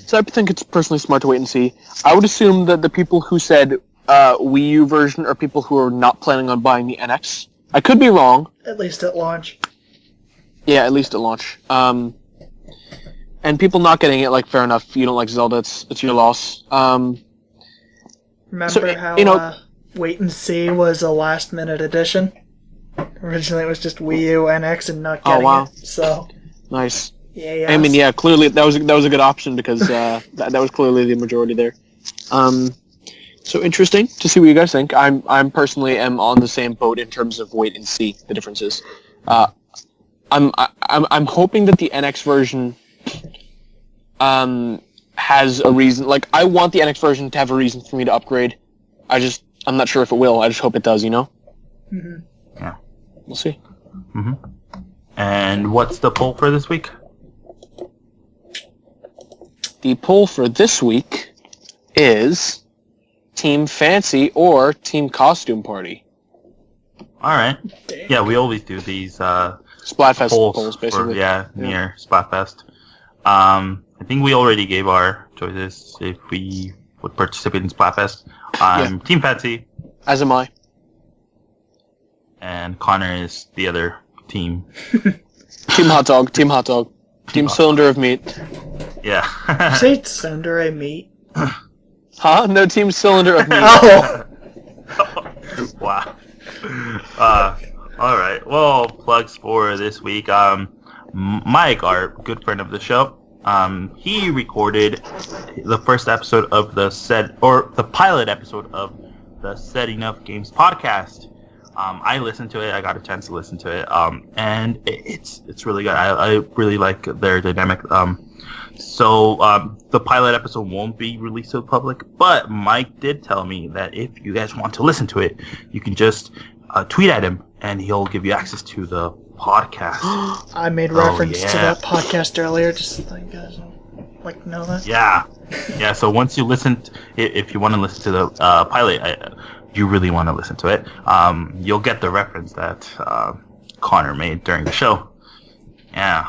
So I think it's personally smart to wait and see. I would assume that the people who said Wii U version are people who are not planning on buying the NX. I could be wrong. At least at launch. Yeah, at least at launch. And people not getting it, like, fair enough. You don't like Zelda, it's your loss. Remember how wait and see was a last minute addition? Originally it was just Wii U, NX, and not getting it. So nice. Yeah. I mean, yeah, clearly that was a good option because that was clearly the majority there. So interesting to see what you guys think. I'm personally am on the same boat in terms of wait and see the differences. I'm hoping that the NX version has a reason. Like, I want the NX version to have a reason for me to upgrade. I'm not sure if it will. I just hope it does. Mm-hmm. Yeah. We'll see. Mm-hmm. And what's the poll for this week? The poll for this week is Team Fancy or Team Costume Party. All right. Dang. Yeah, we always do these Splatfest polls, for, basically. near Splatfest. I think we already gave our choices if we would participate in Splatfest. I'm Team Fancy. As am I. And Conor is the other team. Team Hot Dog. Team Hot Dog. Team Cylinder of Meat. Yeah. Say Sunday meat. Huh? No, Team Cylinder of Meat. Oh! Wow. All right. Well, plugs for this week. Mike, our good friend of the show, he recorded the first episode of the pilot episode of the Setting Up Games podcast. I listened to it. I got a chance to listen to it. And it's really good. I really like their dynamic. So the pilot episode won't be released to the public, but Mike did tell me that if you guys want to listen to it, you can just tweet at him and he'll give you access to the podcast. I made reference to that podcast earlier, just so you guys like know that. Yeah. So once you if you want to listen to the pilot, you really want to listen to it, you'll get the reference that Conor made during the show. Yeah.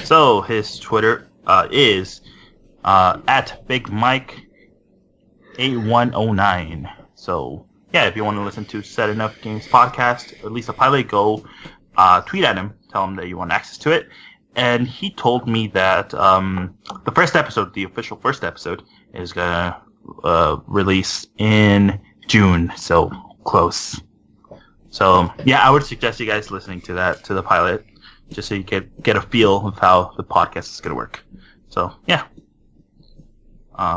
So his Twitter is at BigMike8109. So yeah, if you want to listen to Set Enough Games podcast, at least a pilot, go tweet at him, tell him that you want access to it. And he told me that the first episode, the official first episode, is gonna release in June, so close. So yeah, I would suggest you guys listening to the pilot, just so you get a feel of how the podcast is gonna work. So yeah,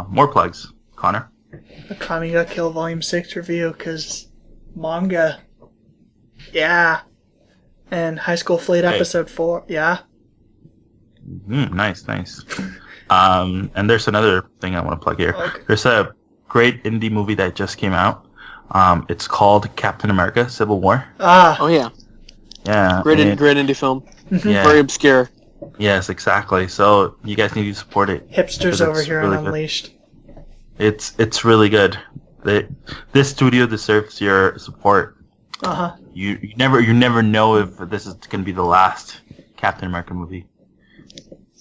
more plugs, Conor. Akami Ga Kill Volume 6 review, because manga. Yeah. And High School Fleet Episode 4. Yeah. Nice. And there's another thing I want to plug here. Okay. There's a great indie movie that just came out. It's called Captain America: Civil War. Oh yeah. Yeah. Great indie film. Yeah. Very obscure. Yes, exactly. So you guys need to support it. Hipsters over here really on Unleashed. It's really good. This studio deserves your support. Uh-huh. You never know if this is gonna be the last Captain America movie.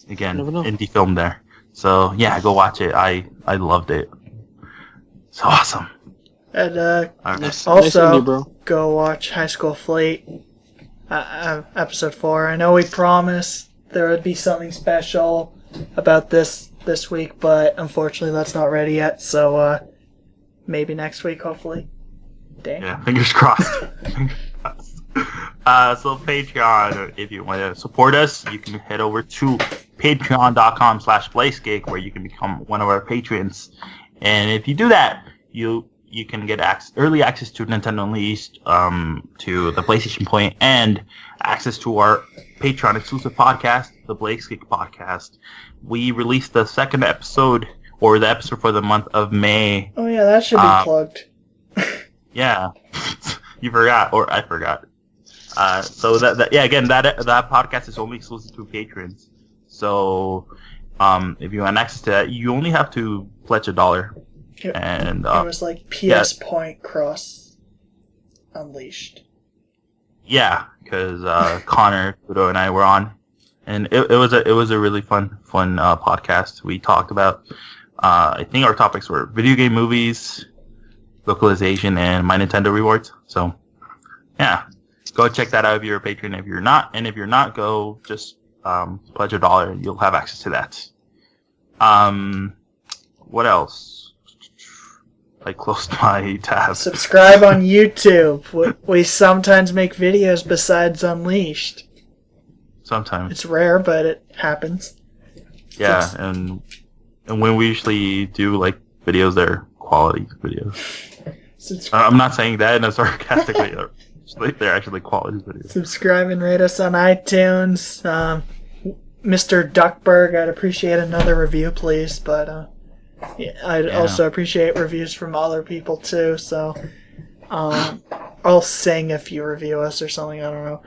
Again, indie film there. So yeah, go watch it. I loved it. It's awesome. And Nice also, indie, bro. go watch High School Fleet, Episode 4. I know we promised there would be something special about this week, but unfortunately that's not ready yet, so maybe next week, hopefully. Dang. Yeah, fingers crossed. So Patreon, if you want to support us, you can head over to patreon.com/BlazeGig, where you can become one of our patrons. And if you do that, you can get early access to Nintendo Unleashed, to the PlayStation Point, and access to our Patreon exclusive podcast, the BlazeGig podcast. We released the second episode, or the episode for the month of May. Oh yeah, that should be plugged. Yeah, you forgot, or I forgot. So that podcast is only exclusive to patrons. So, if you want access to that, you only have to pledge $1. And it was like PS Point Cross Unleashed. Yeah, because Conor, Kudo, and I were on, and it was a really fun podcast. We talked about I think our topics were video game movies, localization, and my Nintendo rewards. So yeah, go check that out if you're a patron. If you're not, go just pledge $1 and you'll have access to that. What else? I closed my tab. Subscribe on YouTube. We sometimes make videos besides Unleashed. Sometimes. It's rare, but it happens. Yeah, and when we usually do like videos, they're quality videos. I'm not saying that in a sarcastic way. They're actually quality videos. Subscribe and rate us on iTunes. Mr. Duckburg, I'd appreciate another review, please. But I'd also appreciate reviews from other people too. So I'll sing if you review us or something. I don't know.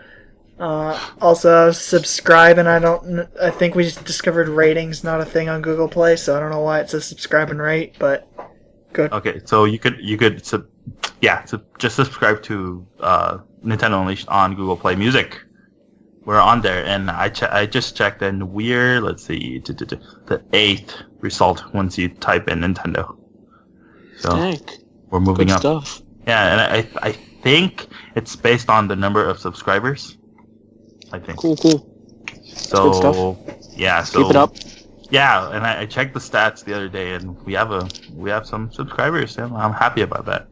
Also subscribe, and I think we just discovered ratings not a thing on Google Play, so I don't know why it says subscribe and rate, but Good. Okay, so you could just subscribe to Nintendo Unleashed on Google Play Music. We're on there, and I just checked, and we're, let's see, the 8th result once you type in Nintendo. So Dang. we're moving Good up. stuff. Yeah, and I think it's based on the number of subscribers. I think. Cool. So Good stuff. yeah, so Keep it up. yeah, and I checked the stats the other day, and we have some subscribers, and I'm happy about that.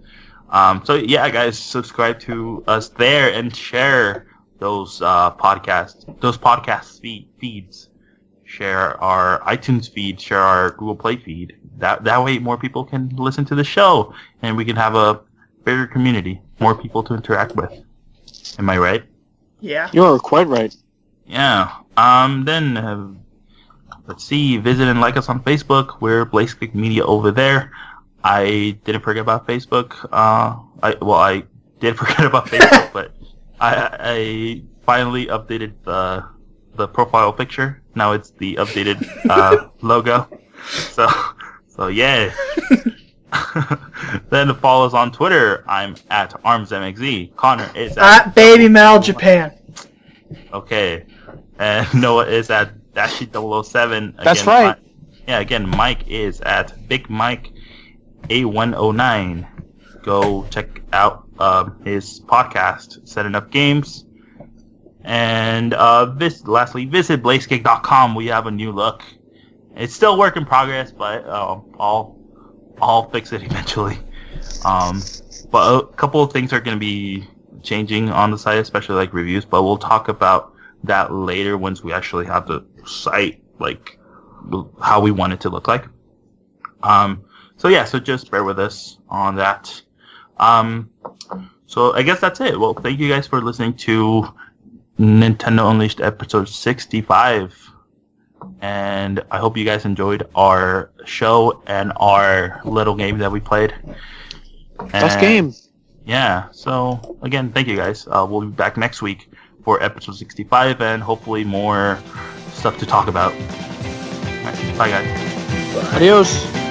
So yeah, guys, subscribe to us there and share those podcast feeds. Share our iTunes feed, share our Google Play feed. That way, more people can listen to the show, and we can have a bigger community, more people to interact with. Am I right? Yeah. You are quite right. Yeah. Then let's see. Visit and like us on Facebook. We're Blaze Click Media over there. I didn't forget about Facebook. I did forget about Facebook, but I finally updated the profile picture. Now it's the updated logo. So yeah. Then follow us on Twitter. I'm at ArmsMXZ. Conor is at Baby Mal Japan. Okay. And Noah is at Dashi007. Again, That's right. Again, Mike is at Big Mike A109. Go check out his podcast, Setting Up Games. And lastly, visit BlazeKick.com. We have a new look. It's still work in progress, but I'll fix it eventually. But a couple of things are going to be changing on the site, especially like reviews. But we'll talk about that later once we actually have the site, like how we want it to look like. So just bear with us on that. So I guess that's it. Well, thank you guys for listening to Nintendo Unleashed episode 65. And I hope you guys enjoyed our show and our little game that we played. Best game. Yeah, so again, thank you guys. We'll be back next week for episode 65 and hopefully more stuff to talk about. All right, bye guys. Adios.